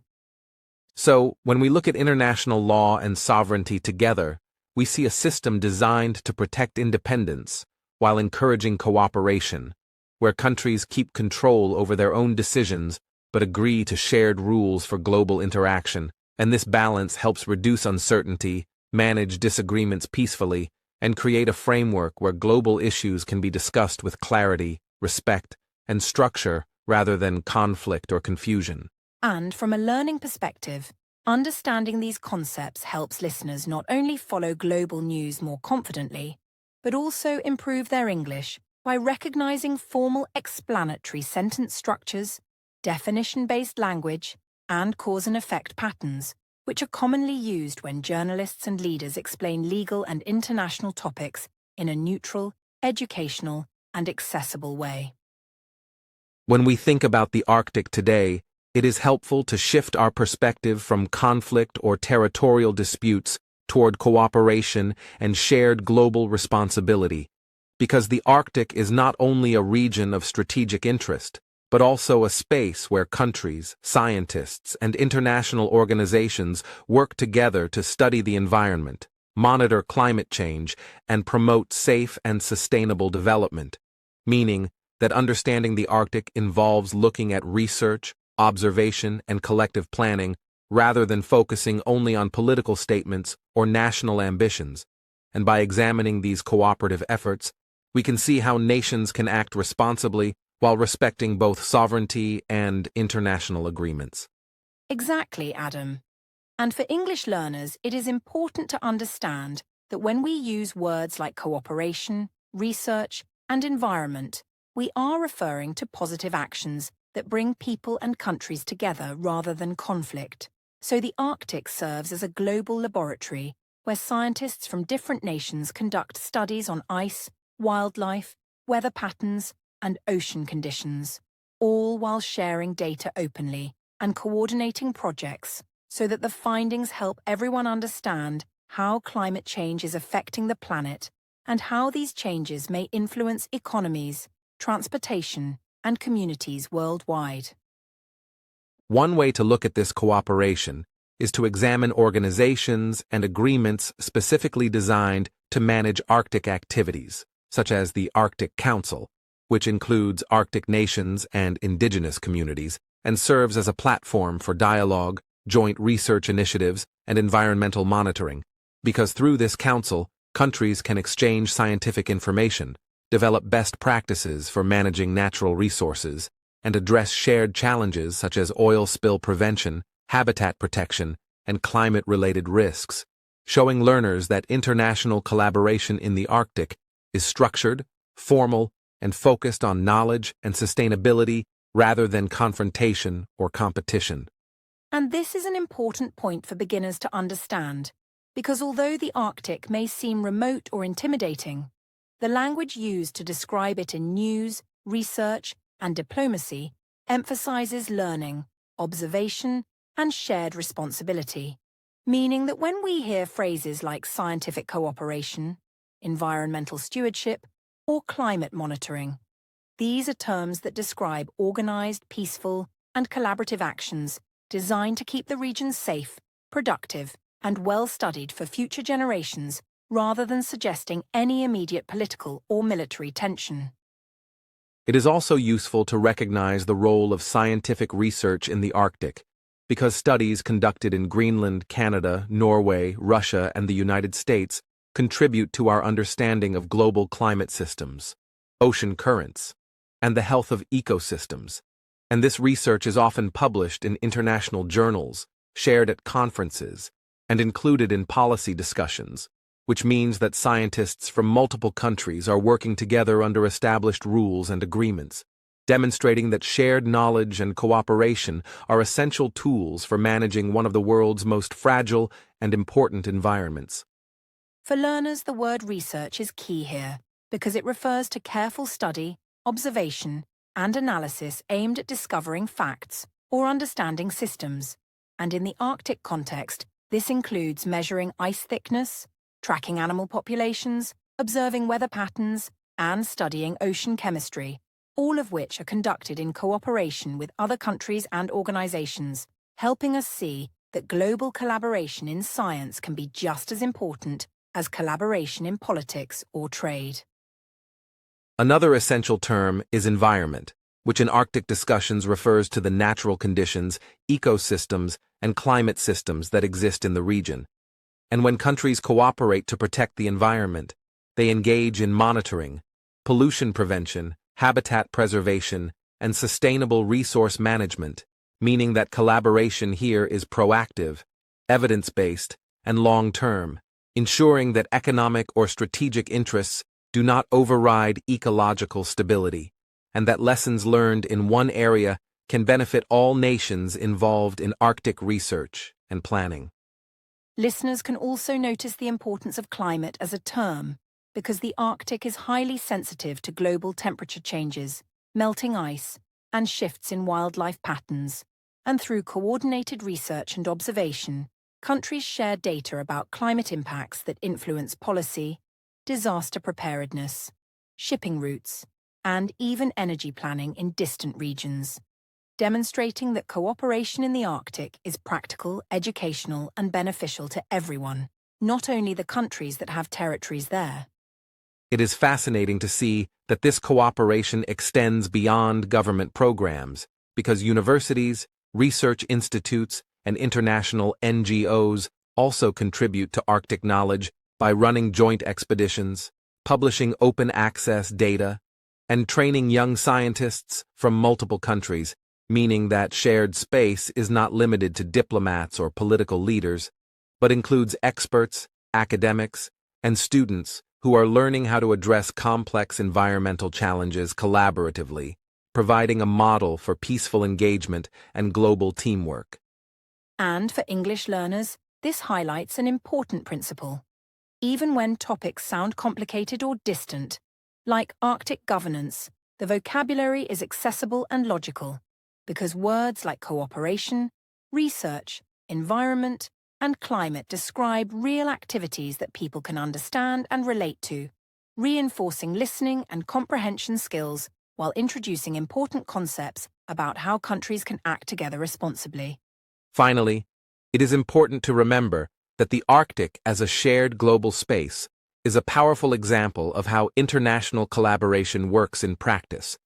So, when we look at international law and sovereignty together, we see a system designed to protect independence while encouraging cooperation, where countries keep control over their own decisions but agree to shared rules for global interaction, and this balance helps reduce uncertainty, manage disagreements peacefully, and create a framework where global issues can be discussed with clarity, respect, and structure rather than conflict or confusion. And from a learning perspective, understanding these concepts helps listeners not only follow global news more confidently, but also improve their English by recognizing formal explanatory sentence structures, definition-based language, and cause and effect patterns, which are commonly used when journalists and leaders explain legal and international topics in a neutral, educational, and accessible way. When we think about the Arctic today, it is helpful to shift our perspective from conflict or territorial disputes toward cooperation and shared global responsibility, because the Arctic is not only a region of strategic interest, but also a space where countries, scientists, and international organizations work together to study the environment, monitor climate change, and promote safe and sustainable development, meaning that understanding the Arctic involves looking at research, observation, and collective planning rather than focusing only on political statements or national ambitions. And by examining these cooperative efforts, we can see how nations can act responsibly while respecting both sovereignty and international agreements. Exactly, Adam. And for English learners, it is important to understand that when we use words like cooperation, research, and environment, we are referring to positive actions that bring people and countries together rather than conflict. So the Arctic serves as a global laboratory where scientists from different nations conduct studies on ice, wildlife, weather patterns, and ocean conditions, all while sharing data openly and coordinating projects so that the findings help everyone understand how climate change is affecting the planet and how these changes may influence economies, transportation, and communities worldwide. One way to look at this cooperation is to examine organizations and agreements specifically designed to manage Arctic activities, such as the Arctic Council, which includes Arctic nations and indigenous communities, and serves as a platform for dialogue, joint research initiatives, and environmental monitoring, because through this council, countries can exchange scientific information, develop best practices for managing natural resources, and address shared challenges such as oil spill prevention, habitat protection, and climate-related risks, showing learners that international collaboration in the Arctic is structured, formal, and focused on knowledge and sustainability rather than confrontation or competition. And this is an important point for beginners to understand, because although the Arctic may seem remote or intimidating, the language used to describe it in news, research, and diplomacy emphasizes learning, observation, and shared responsibility, meaning that when we hear phrases like scientific cooperation, environmental stewardship, or climate monitoring, these are terms that describe organized, peaceful, and collaborative actions designed to keep the region safe, productive, and well-studied for future generations rather than suggesting any immediate political or military tension. It is also useful to recognize the role of scientific research in the Arctic, because studies conducted in Greenland, Canada, Norway, Russia, and the United States contribute to our understanding of global climate systems, ocean currents, and the health of ecosystems. And this research is often published in international journals, shared at conferences, and included in policy discussions, which means that scientists from multiple countries are working together under established rules and agreements, demonstrating that shared knowledge and cooperation are essential tools for managing one of the world's most fragile and important environments. For learners, the word research is key here, because it refers to careful study, observation, and analysis aimed at discovering facts or understanding systems. And in the Arctic context, this includes measuring ice thickness, tracking animal populations, observing weather patterns, and studying ocean chemistry, all of which are conducted in cooperation with other countries and organizations, helping us see that global collaboration in science can be just as important as collaboration in politics or trade. Another essential term is environment, which in Arctic discussions refers to the natural conditions, ecosystems, and climate systems that exist in the region. And when countries cooperate to protect the environment, they engage in monitoring, pollution prevention, habitat preservation, and sustainable resource management, meaning that collaboration here is proactive, evidence-based, and long-term, ensuring that economic or strategic interests do not override ecological stability, and that lessons learned in one area can benefit all nations involved in Arctic research and planning. Listeners can also notice the importance of climate as a term, because the Arctic is highly sensitive to global temperature changes, melting ice, and shifts in wildlife patterns. And through coordinated research and observation, countries share data about climate impacts that influence policy, disaster preparedness, shipping routes, and even energy planning in distant regions, demonstrating that cooperation in the Arctic is practical, educational, and beneficial to everyone, not only the countries that have territories there. It is fascinating to see that this cooperation extends beyond government programs, because universities, research institutes, and international NGOs also contribute to Arctic knowledge by running joint expeditions, publishing open-access data, and training young scientists from multiple countries, meaning that shared space is not limited to diplomats or political leaders, but includes experts, academics, and students who are learning how to address complex environmental challenges collaboratively, providing a model for peaceful engagement and global teamwork. And for English learners, this highlights an important principle. Even when topics sound complicated or distant, like Arctic governance, the vocabulary is accessible and logical, because words like cooperation, research, environment, and climate describe real activities that people can understand and relate to, reinforcing listening and comprehension skills while introducing important concepts about how countries can act together responsibly. Finally, it is important to remember that the Arctic as a shared global space is a powerful example of how international collaboration works in practice,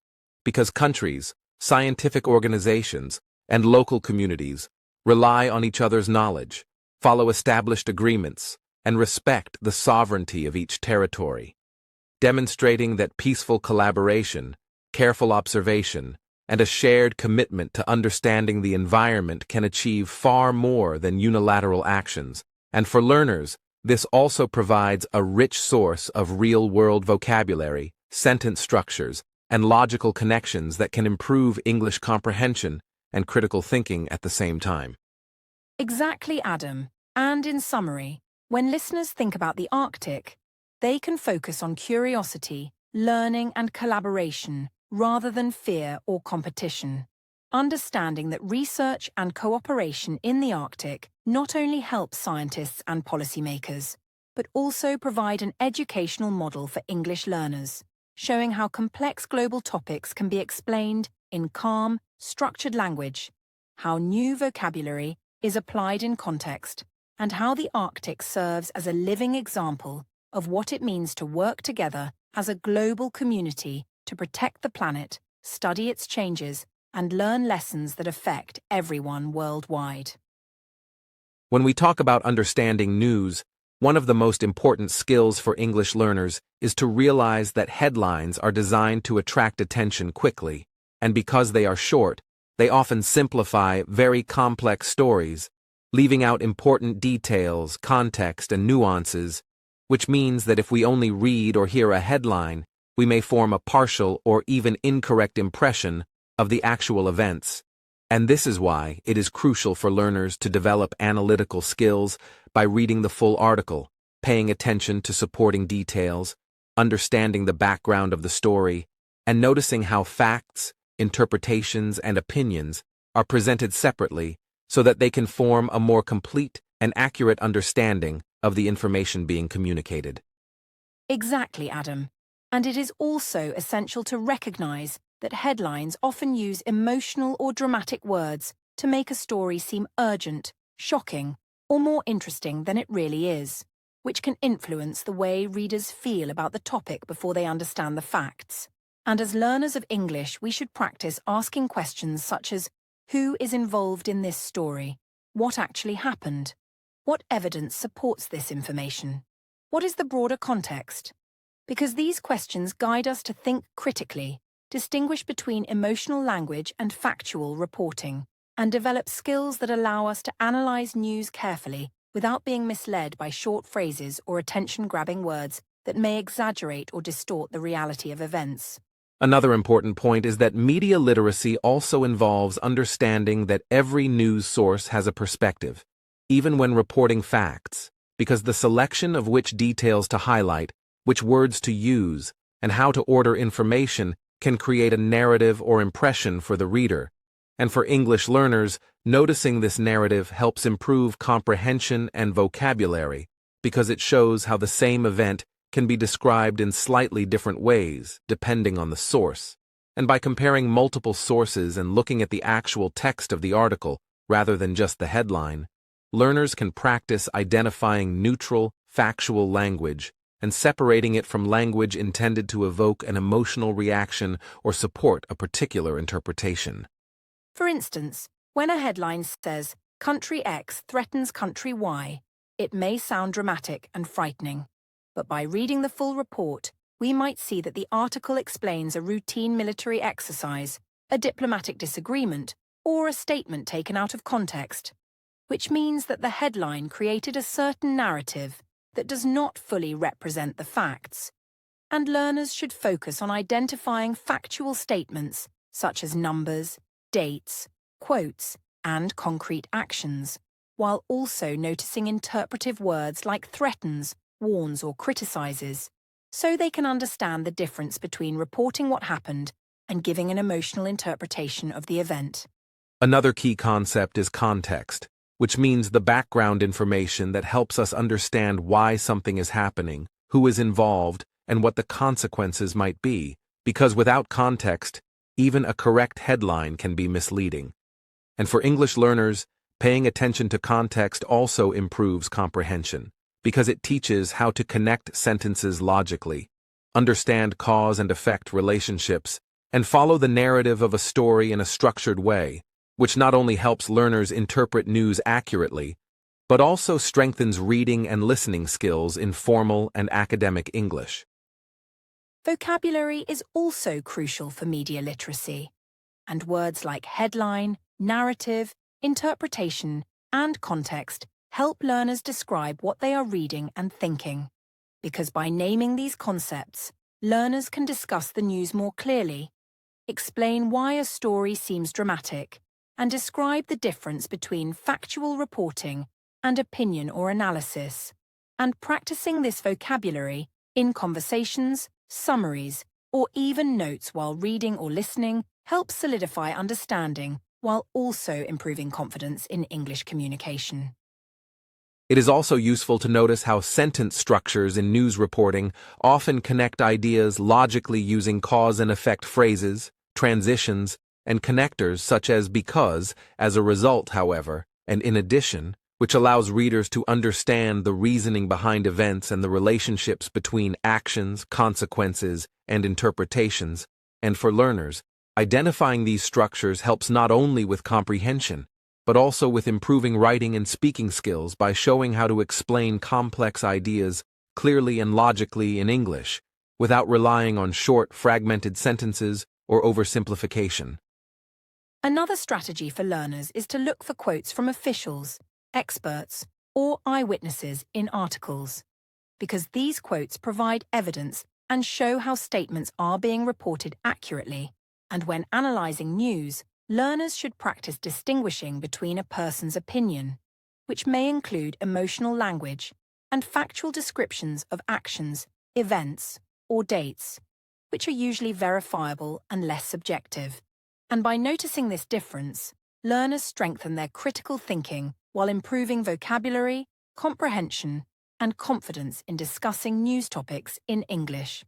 because countries, scientific organizations, and local communities rely on each other's knowledge, follow established agreements, and respect the sovereignty of each territory, demonstrating that peaceful collaboration, careful observation, and a shared commitment to understanding the environment can achieve far more than unilateral actions. And for learners, this also provides a rich source of real-world vocabulary, sentence structures, and logical connections that can improve English comprehension and critical thinking at the same time. Exactly, Adam. And in summary, when listeners think about the Arctic, they can focus on curiosity, learning, and collaboration rather than fear or competition, understanding that research and cooperation in the Arctic not only help scientists and policymakers, but also provide an educational model for English learners, showing how complex global topics can be explained in calm, structured language, how new vocabulary is applied in context, and how the Arctic serves as a living example of what it means to work together as a global community to protect the planet, study its changes, and learn lessons that affect everyone worldwide. When we talk about understanding news, one of the most important skills for English learners is to realize that headlines are designed to attract attention quickly, and because they are short, they often simplify very complex stories, leaving out important details, context, and nuances, which means that if we only read or hear a headline, we may form a partial or even incorrect impression of the actual events. And this is why it is crucial for learners to develop analytical skills by reading the full article, paying attention to supporting details, understanding the background of the story, and noticing how facts, interpretations, and opinions are presented separately so that they can form a more complete and accurate understanding of the information being communicated. Exactly, Adam. And it is also essential to recognize that headlines often use emotional or dramatic words to make a story seem urgent, shocking, or more interesting than it really is, which can influence the way readers feel about the topic before they understand the facts. And as learners of English, we should practice asking questions such as, who is involved in this story? What actually happened? What evidence supports this information? What is the broader context? Because these questions guide us to think critically, distinguish between emotional language and factual reporting, and develop skills that allow us to analyze news carefully without being misled by short phrases or attention-grabbing words that may exaggerate or distort the reality of events. Another important point is that media literacy also involves understanding that every news source has a perspective, even when reporting facts, because the selection of which details to highlight, which words to use, and how to order information can create a narrative or impression for the reader. And for English learners, noticing this narrative helps improve comprehension and vocabulary, because it shows how the same event can be described in slightly different ways, depending on the source. And by comparing multiple sources and looking at the actual text of the article, rather than just the headline, learners can practice identifying neutral, factual language and separating it from language intended to evoke an emotional reaction or support a particular interpretation. For instance, when a headline says, "Country X threatens country Y," it may sound dramatic and frightening. But by reading the full report, we might see that the article explains a routine military exercise, a diplomatic disagreement, or a statement taken out of context, which means that the headline created a certain narrative that does not fully represent the facts. And learners should focus on identifying factual statements such as numbers, dates, quotes, and concrete actions, while also noticing interpretive words like threatens, warns, or criticizes, so they can understand the difference between reporting what happened and giving an emotional interpretation of the event. Another key concept is context, which means the background information that helps us understand why something is happening, who is involved, and what the consequences might be, because without context, even a correct headline can be misleading. And for English learners, paying attention to context also improves comprehension, because it teaches how to connect sentences logically, understand cause and effect relationships, and follow the narrative of a story in a structured way, which not only helps learners interpret news accurately, but also strengthens reading and listening skills in formal and academic English. Vocabulary is also crucial for media literacy, and words like headline, narrative, interpretation, and context help learners describe what they are reading and thinking, because by naming these concepts, learners can discuss the news more clearly, explain why a story seems dramatic, and describe the difference between factual reporting and opinion or analysis. And practicing this vocabulary in conversations, summaries, or even notes while reading or listening helps solidify understanding while also improving confidence in English communication. It is also useful to notice how sentence structures in news reporting often connect ideas logically using cause and effect phrases, transitions, and connectors such as because, as a result, however, and in addition, which allows readers to understand the reasoning behind events and the relationships between actions, consequences, and interpretations. And for learners, identifying these structures helps not only with comprehension, but also with improving writing and speaking skills by showing how to explain complex ideas clearly and logically in English, without relying on short, fragmented sentences or oversimplification. Another strategy for learners is to look for quotes from officials, experts, or eyewitnesses in articles, because these quotes provide evidence and show how statements are being reported accurately. And when analyzing news, learners should practice distinguishing between a person's opinion, which may include emotional language, and factual descriptions of actions, events, or dates, which are usually verifiable and less subjective. And by noticing this difference, learners strengthen their critical thinking while improving vocabulary, comprehension, and confidence in discussing news topics in English.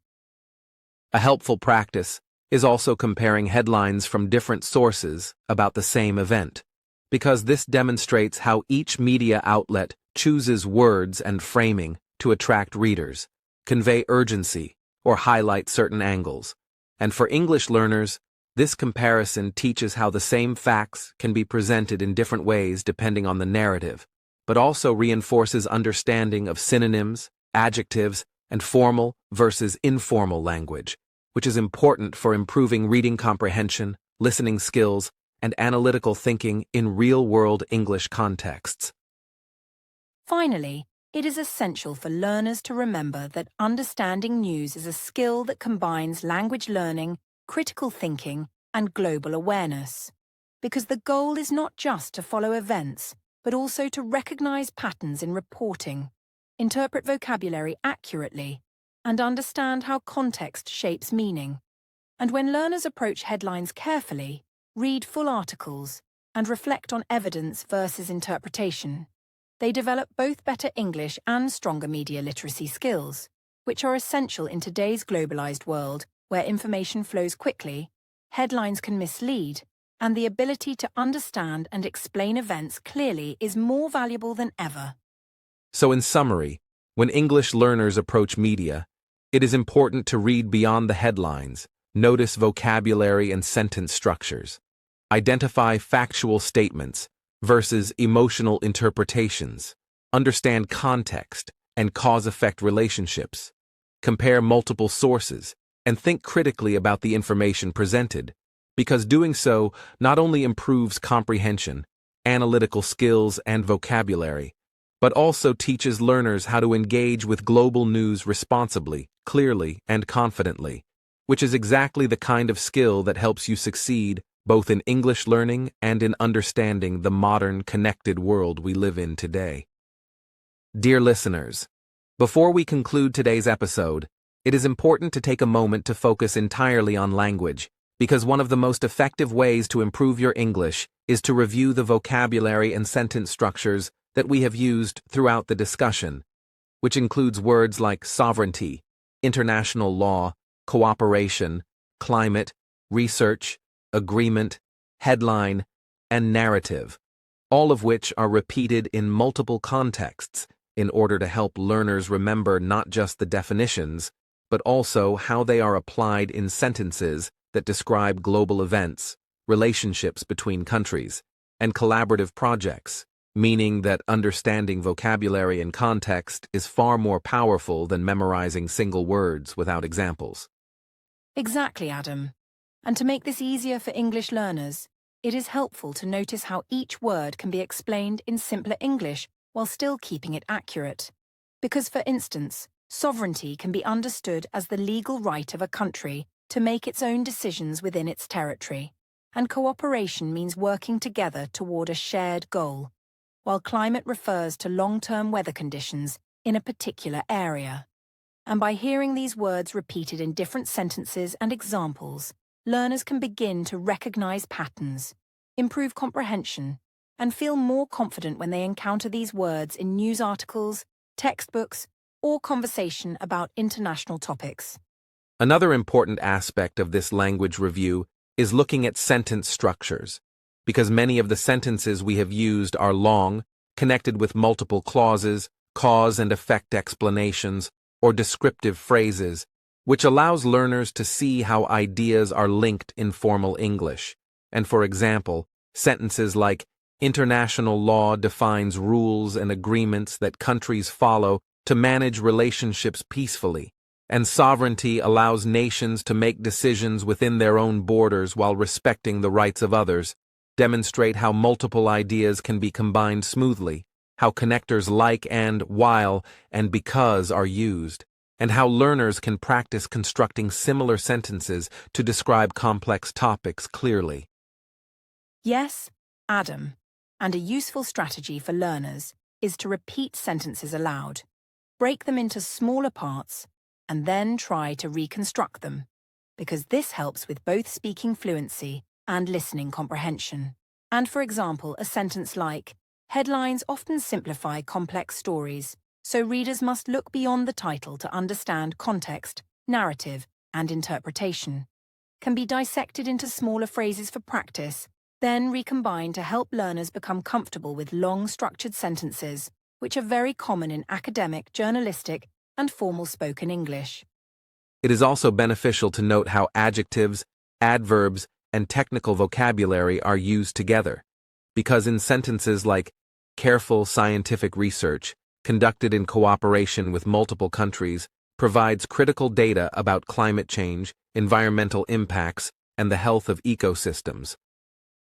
A helpful practice is also comparing headlines from different sources about the same event, because this demonstrates how each media outlet chooses words and framing to attract readers, convey urgency, or highlight certain angles. And for English learners, this comparison teaches how the same facts can be presented in different ways depending on the narrative, but also reinforces understanding of synonyms, adjectives, and formal versus informal language, which is important for improving reading comprehension, listening skills, and analytical thinking in real-world English contexts. Finally, It is essential for learners to remember that understanding news is a skill that combines language learning, critical thinking, and global awareness. Because the goal is not just to follow events, but also to recognize patterns in reporting, interpret vocabulary accurately, and understand how context shapes meaning. And when learners approach headlines carefully, read full articles, and reflect on evidence versus interpretation, they develop both better English and stronger media literacy skills, which are essential in today's globalized world where information flows quickly, headlines can mislead, and the ability to understand and explain events clearly is more valuable than ever. So in summary, when English learners approach media, it is important to read beyond the headlines, notice vocabulary and sentence structures, identify factual statements versus emotional interpretations, understand context and cause-effect relationships, compare multiple sources, and think critically about the information presented, because doing so not only improves comprehension, analytical skills, and vocabulary, but also teaches learners how to engage with global news responsibly, clearly, and confidently, which is exactly the kind of skill that helps you succeed both in English learning and in understanding the modern, connected world we live in today. Dear listeners, before we conclude today's episode, it is important to take a moment to focus entirely on language, because one of the most effective ways to improve your English is to review the vocabulary and sentence structures that we have used throughout the discussion, which includes words like sovereignty, international law, cooperation, climate, research, agreement, headline, and narrative, all of which are repeated in multiple contexts in order to help learners remember not just the definitions, but also how they are applied in sentences that describe global events, relationships between countries, and collaborative projects, meaning that understanding vocabulary and context is far more powerful than memorizing single words without examples. Exactly, Adam. And to make this easier for English learners, it is helpful to notice how each word can be explained in simpler English while still keeping it accurate. Because, for instance, sovereignty can be understood as the legal right of a country to make its own decisions within its territory, and cooperation means working together toward a shared goal, while climate refers to long-term weather conditions in a particular area. And by hearing these words repeated in different sentences and examples, learners can begin to recognize patterns, improve comprehension, and feel more confident when they encounter these words in news articles, textbooks, or conversation about international topics. Another important aspect of this language review is looking at sentence structures, because many of the sentences we have used are long, connected with multiple clauses, cause and effect explanations, or descriptive phrases, which allows learners to see how ideas are linked in formal English. And for example, sentences like, international law defines rules and agreements that countries follow to manage relationships peacefully, and sovereignty allows nations to make decisions within their own borders while respecting the rights of others, demonstrate how multiple ideas can be combined smoothly, how connectors like and, while, and because are used, and how learners can practice constructing similar sentences to describe complex topics clearly. Yes, Adam. And a useful strategy for learners is to repeat sentences aloud, break them into smaller parts, and then try to reconstruct them, because this helps with both speaking fluency and listening comprehension. And for example, a sentence like, headlines often simplify complex stories, so readers must look beyond the title to understand context, narrative, and interpretation, can be dissected into smaller phrases for practice, then recombined to help learners become comfortable with long, structured sentences, which are very common in academic, journalistic, and formal spoken English. It is also beneficial to note how adjectives, adverbs, and technical vocabulary are used together, because in sentences like careful scientific research, conducted in cooperation with multiple countries, provides critical data about climate change, environmental impacts, and the health of ecosystems.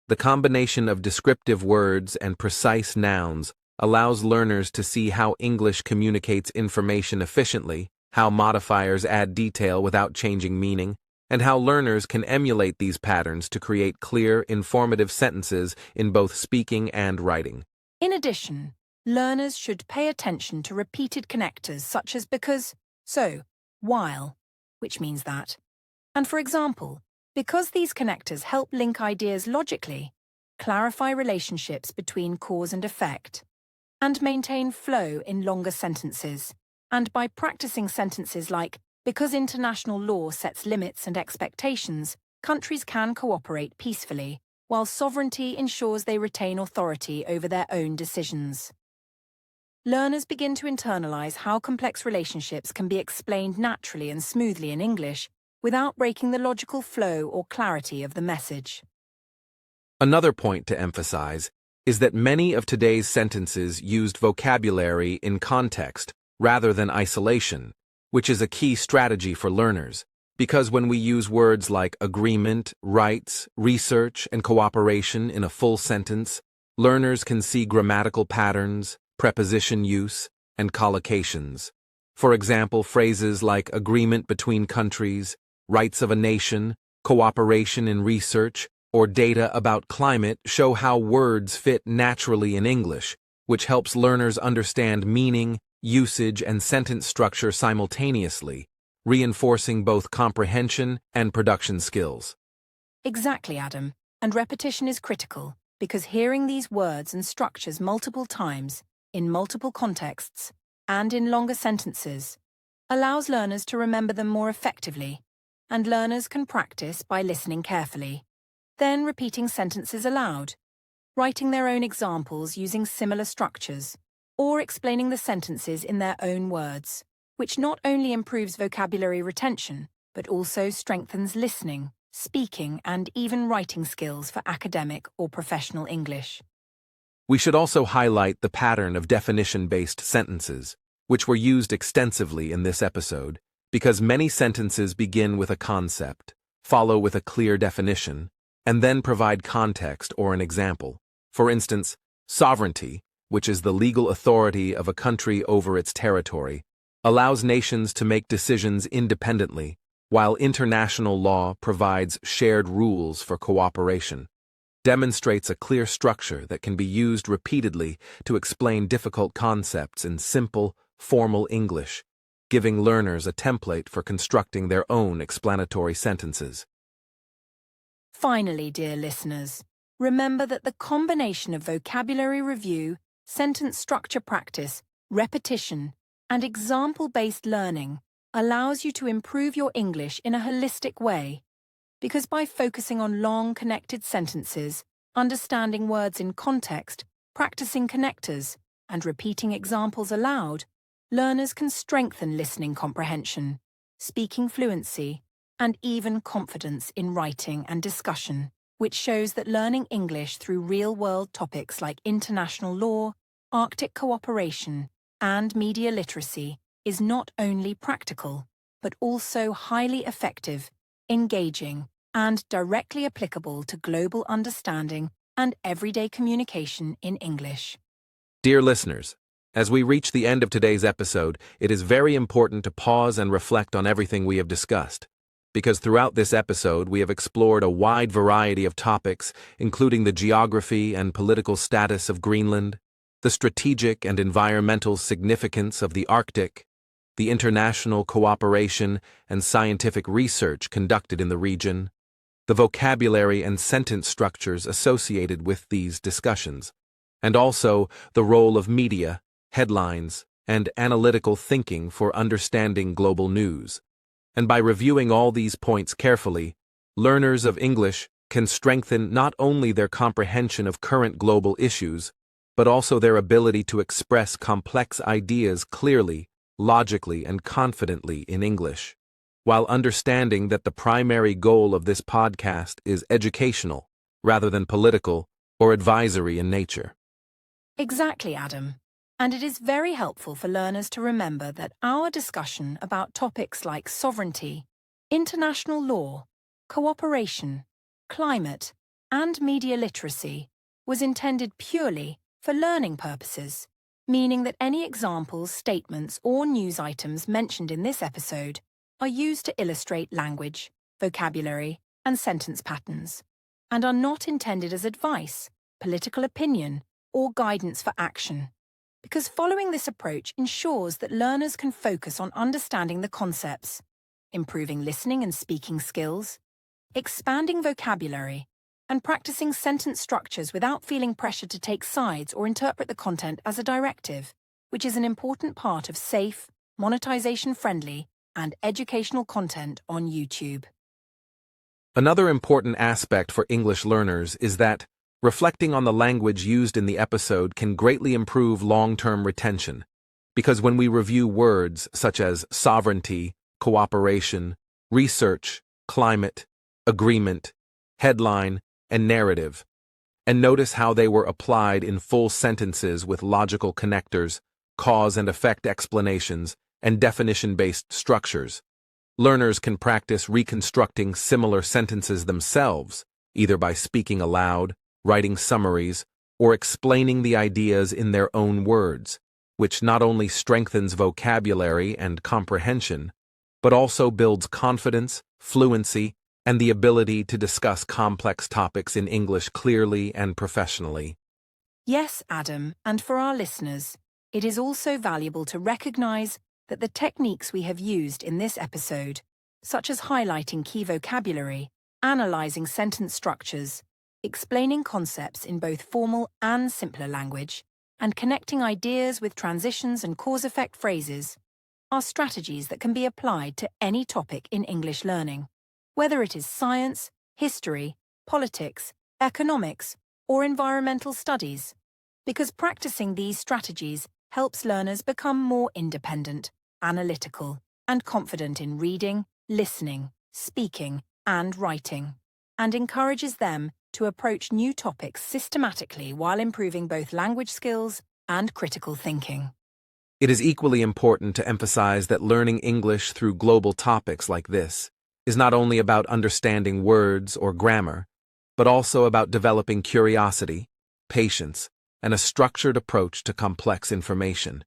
The combination of descriptive words and precise nouns allows learners to see how English communicates information efficiently, how modifiers add detail without changing meaning, and how learners can emulate these patterns to create clear, informative sentences in both speaking and writing. In addition, learners should pay attention to repeated connectors such as because, so, while, which means that. And for example, because these connectors help link ideas logically, clarify relationships between cause and effect, and maintain flow in longer sentences. And by practicing sentences like, because international law sets limits and expectations, countries can cooperate peacefully, while sovereignty ensures they retain authority over their own decisions. Learners begin to internalize how complex relationships can be explained naturally and smoothly in English without breaking the logical flow or clarity of the message. Another point to emphasize is that many of today's sentences used vocabulary in context rather than isolation, which is a key strategy for learners, because when we use words like agreement, rights, research, and cooperation in a full sentence, learners can see grammatical patterns, preposition use, and collocations. For example, phrases like agreement between countries, rights of a nation, cooperation in research, or data about climate show how words fit naturally in English, which helps learners understand meaning, usage, and sentence structure simultaneously, reinforcing both comprehension and production skills. Exactly, Adam. And repetition is critical, because hearing these words and structures multiple times, in multiple contexts, and in longer sentences, allows learners to remember them more effectively, and learners can practice by listening carefully, then repeating sentences aloud, writing their own examples using similar structures, or explaining the sentences in their own words, which not only improves vocabulary retention, but also strengthens listening, speaking, and even writing skills for academic or professional English. We should also highlight the pattern of definition-based sentences, which were used extensively in this episode, because many sentences begin with a concept, follow with a clear definition, and then provide context or an example. For instance, sovereignty, which is the legal authority of a country over its territory, allows nations to make decisions independently, while international law provides shared rules for cooperation. Demonstrates a clear structure that can be used repeatedly to explain difficult concepts in simple, formal English, giving learners a template for constructing their own explanatory sentences. Finally, dear listeners, remember that the combination of vocabulary review, sentence structure practice, repetition, and example-based learning allows you to improve your English in a holistic way. Because by focusing on long, connected sentences, understanding words in context, practicing connectors, and repeating examples aloud, learners can strengthen listening comprehension, speaking fluency, and even confidence in writing and discussion, which shows that learning English through real-world topics like international law, Arctic cooperation, and media literacy is not only practical, but also highly effective, engaging, and directly applicable to global understanding and everyday communication in English. Dear listeners, as we reach the end of today's episode, it is very important to pause and reflect on everything we have discussed. Because throughout this episode, we have explored a wide variety of topics, including the geography and political status of Greenland, the strategic and environmental significance of the Arctic, the international cooperation and scientific research conducted in the region, the vocabulary and sentence structures associated with these discussions, and also the role of media, headlines, and analytical thinking for understanding global news. And by reviewing all these points carefully, learners of English can strengthen not only their comprehension of current global issues, but also their ability to express complex ideas clearly, logically, and confidently in English, while understanding that the primary goal of this podcast is educational, rather than political or advisory in nature. Exactly, Adam. And it is very helpful for learners to remember that our discussion about topics like sovereignty, international law, cooperation, climate, and media literacy was intended purely for learning purposes, meaning that any examples, statements, or news items mentioned in this episode are used to illustrate language, vocabulary, and sentence patterns, and are not intended as advice, political opinion, or guidance for action, because following this approach ensures that learners can focus on understanding the concepts, improving listening and speaking skills, expanding vocabulary, and practicing sentence structures without feeling pressure to take sides or interpret the content as a directive, which is an important part of safe, monetization-friendly, and educational content on YouTube. Another important aspect for English learners is that reflecting on the language used in the episode can greatly improve long-term retention, because when we review words such as sovereignty, cooperation, research, climate, agreement, headline, and narrative, and notice how they were applied in full sentences with logical connectors, cause and effect explanations, and definition-based structures, learners can practice reconstructing similar sentences themselves, either by speaking aloud, writing summaries, or explaining the ideas in their own words, which not only strengthens vocabulary and comprehension, but also builds confidence, fluency, and the ability to discuss complex topics in English clearly and professionally. Yes, Adam, and for our listeners, it is also valuable to recognize that the techniques we have used in this episode, such as highlighting key vocabulary, analyzing sentence structures, explaining concepts in both formal and simpler language, and connecting ideas with transitions and cause-effect phrases, are strategies that can be applied to any topic in English learning, whether it is science, history, politics, economics, or environmental studies, because practicing these strategies helps learners become more independent, analytical, and confident in reading, listening, speaking, and writing, and encourages them to approach new topics systematically while improving both language skills and critical thinking. It is equally important to emphasize that learning English through global topics like this is not only about understanding words or grammar, but also about developing curiosity, patience, and a structured approach to complex information.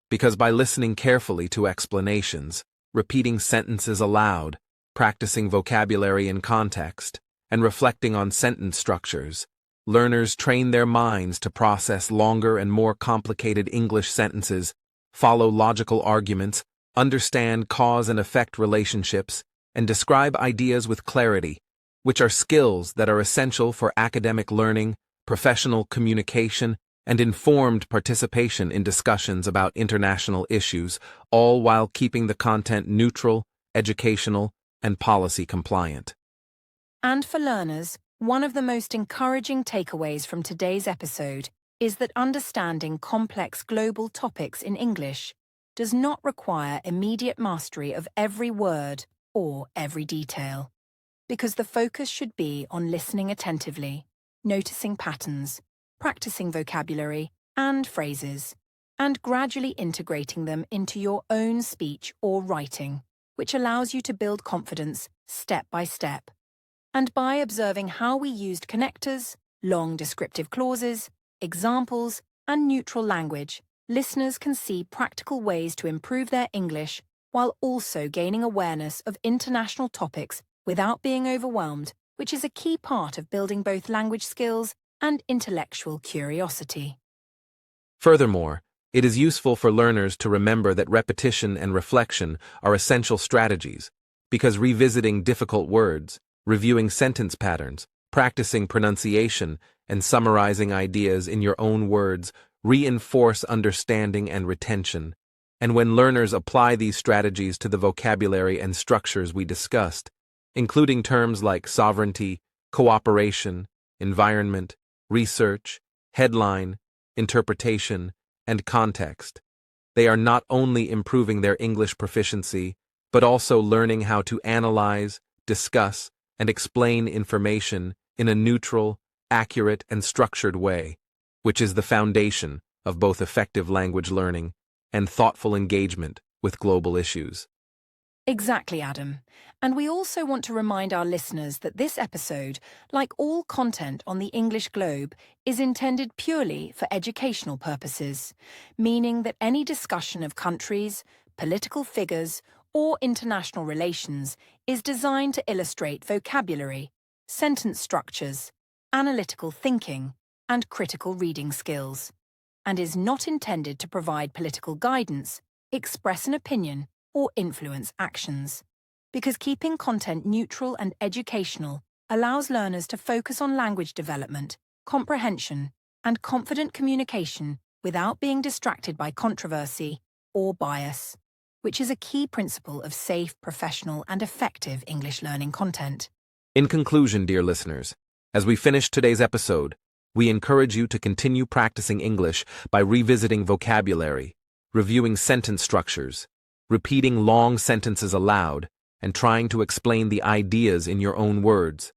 Because by listening carefully to explanations, repeating sentences aloud, practicing vocabulary in context, and reflecting on sentence structures, learners train their minds to process longer and more complicated English sentences, follow logical arguments, understand cause and effect relationships, and describe ideas with clarity, which are skills that are essential for academic learning, professional communication, and informed participation in discussions about international issues, all while keeping the content neutral, educational, and policy compliant. And for learners, one of the most encouraging takeaways from today's episode is that understanding complex global topics in English does not require immediate mastery of every word or every detail, because the focus should be on listening attentively, noticing patterns, practicing vocabulary and phrases, and gradually integrating them into your own speech or writing, which allows you to build confidence step by step. And by observing how we used connectors, long descriptive clauses, examples, and neutral language, listeners can see practical ways to improve their English while also gaining awareness of international topics without being overwhelmed, which is a key part of building both language skills and intellectual curiosity. Furthermore, it is useful for learners to remember that repetition and reflection are essential strategies, because revisiting difficult words, reviewing sentence patterns, practicing pronunciation, and summarizing ideas in your own words reinforce understanding and retention. And when learners apply these strategies to the vocabulary and structures we discussed, including terms like sovereignty, cooperation, environment, research, headline, interpretation, and context, they are not only improving their English proficiency, but also learning how to analyze, discuss, and explain information in a neutral, accurate, and structured way, which is the foundation of both effective language learning and thoughtful engagement with global issues. Exactly, Adam. And we also want to remind our listeners that this episode, like all content on the English Globe, is intended purely for educational purposes, meaning that any discussion of countries, political figures, or international relations is designed to illustrate vocabulary, sentence structures, analytical thinking, and critical reading skills, and is not intended to provide political guidance, express an opinion, or influence actions. Because keeping content neutral and educational allows learners to focus on language development, comprehension, and confident communication without being distracted by controversy or bias, which is a key principle of safe, professional, and effective English learning content. In conclusion, dear listeners, as we finish today's episode, we encourage you to continue practicing English by revisiting vocabulary, reviewing sentence structures, repeating long sentences aloud, and trying to explain the ideas in your own words,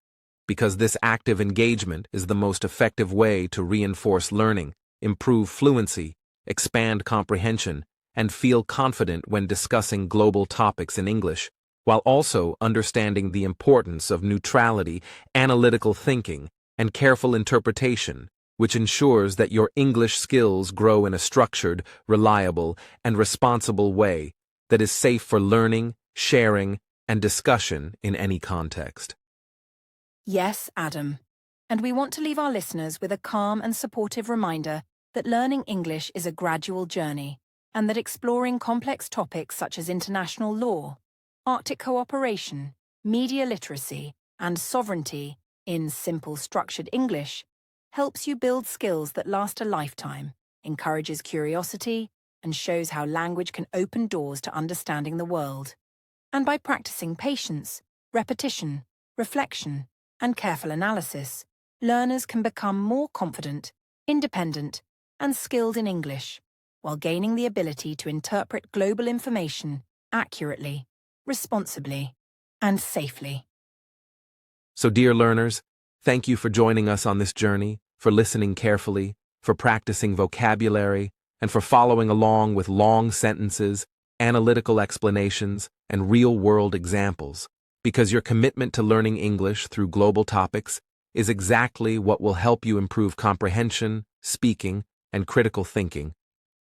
because this active engagement is the most effective way to reinforce learning, improve fluency, expand comprehension, and feel confident when discussing global topics in English, while also understanding the importance of neutrality, analytical thinking, and careful interpretation, which ensures that your English skills grow in a structured, reliable, and responsible way that is safe for learning, sharing, and discussion in any context. Yes, Adam. And we want to leave our listeners with a calm and supportive reminder that learning English is a gradual journey, and that exploring complex topics such as international law, Arctic cooperation, media literacy, and sovereignty in simple, structured English helps you build skills that last a lifetime, encourages curiosity, and shows how language can open doors to understanding the world. And by practicing patience, repetition, reflection, and careful analysis, learners can become more confident, independent, and skilled in English, while gaining the ability to interpret global information accurately, responsibly, and safely. So, dear learners, thank you for joining us on this journey, for listening carefully, for practicing vocabulary, and for following along with long sentences, analytical explanations, and real-world examples, because your commitment to learning English through global topics is exactly what will help you improve comprehension, speaking, and critical thinking.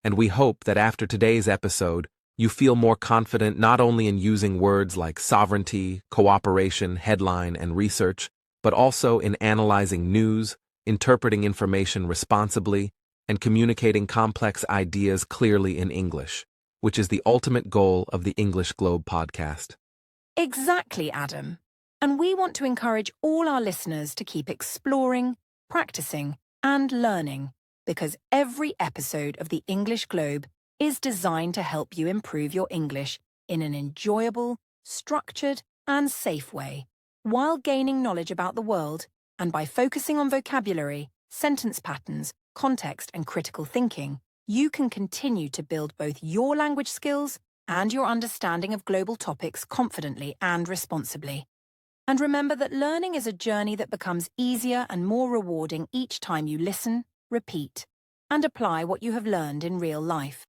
And we hope that after today's episode, you feel more confident not only in using words like sovereignty, cooperation, headline, and research, but also in analyzing news, interpreting information responsibly, and communicating complex ideas clearly in English, which is the ultimate goal of the English Globe podcast. Exactly, Adam. And we want to encourage all our listeners to keep exploring, practicing, and learning, because every episode of the English Globe is designed to help you improve your English in an enjoyable, structured, and safe way, while gaining knowledge about the world, and by focusing on vocabulary, sentence patterns, context, and critical thinking, you can continue to build both your language skills and your understanding of global topics confidently and responsibly. And remember that learning is a journey that becomes easier and more rewarding each time you listen, repeat, and apply what you have learned in real life.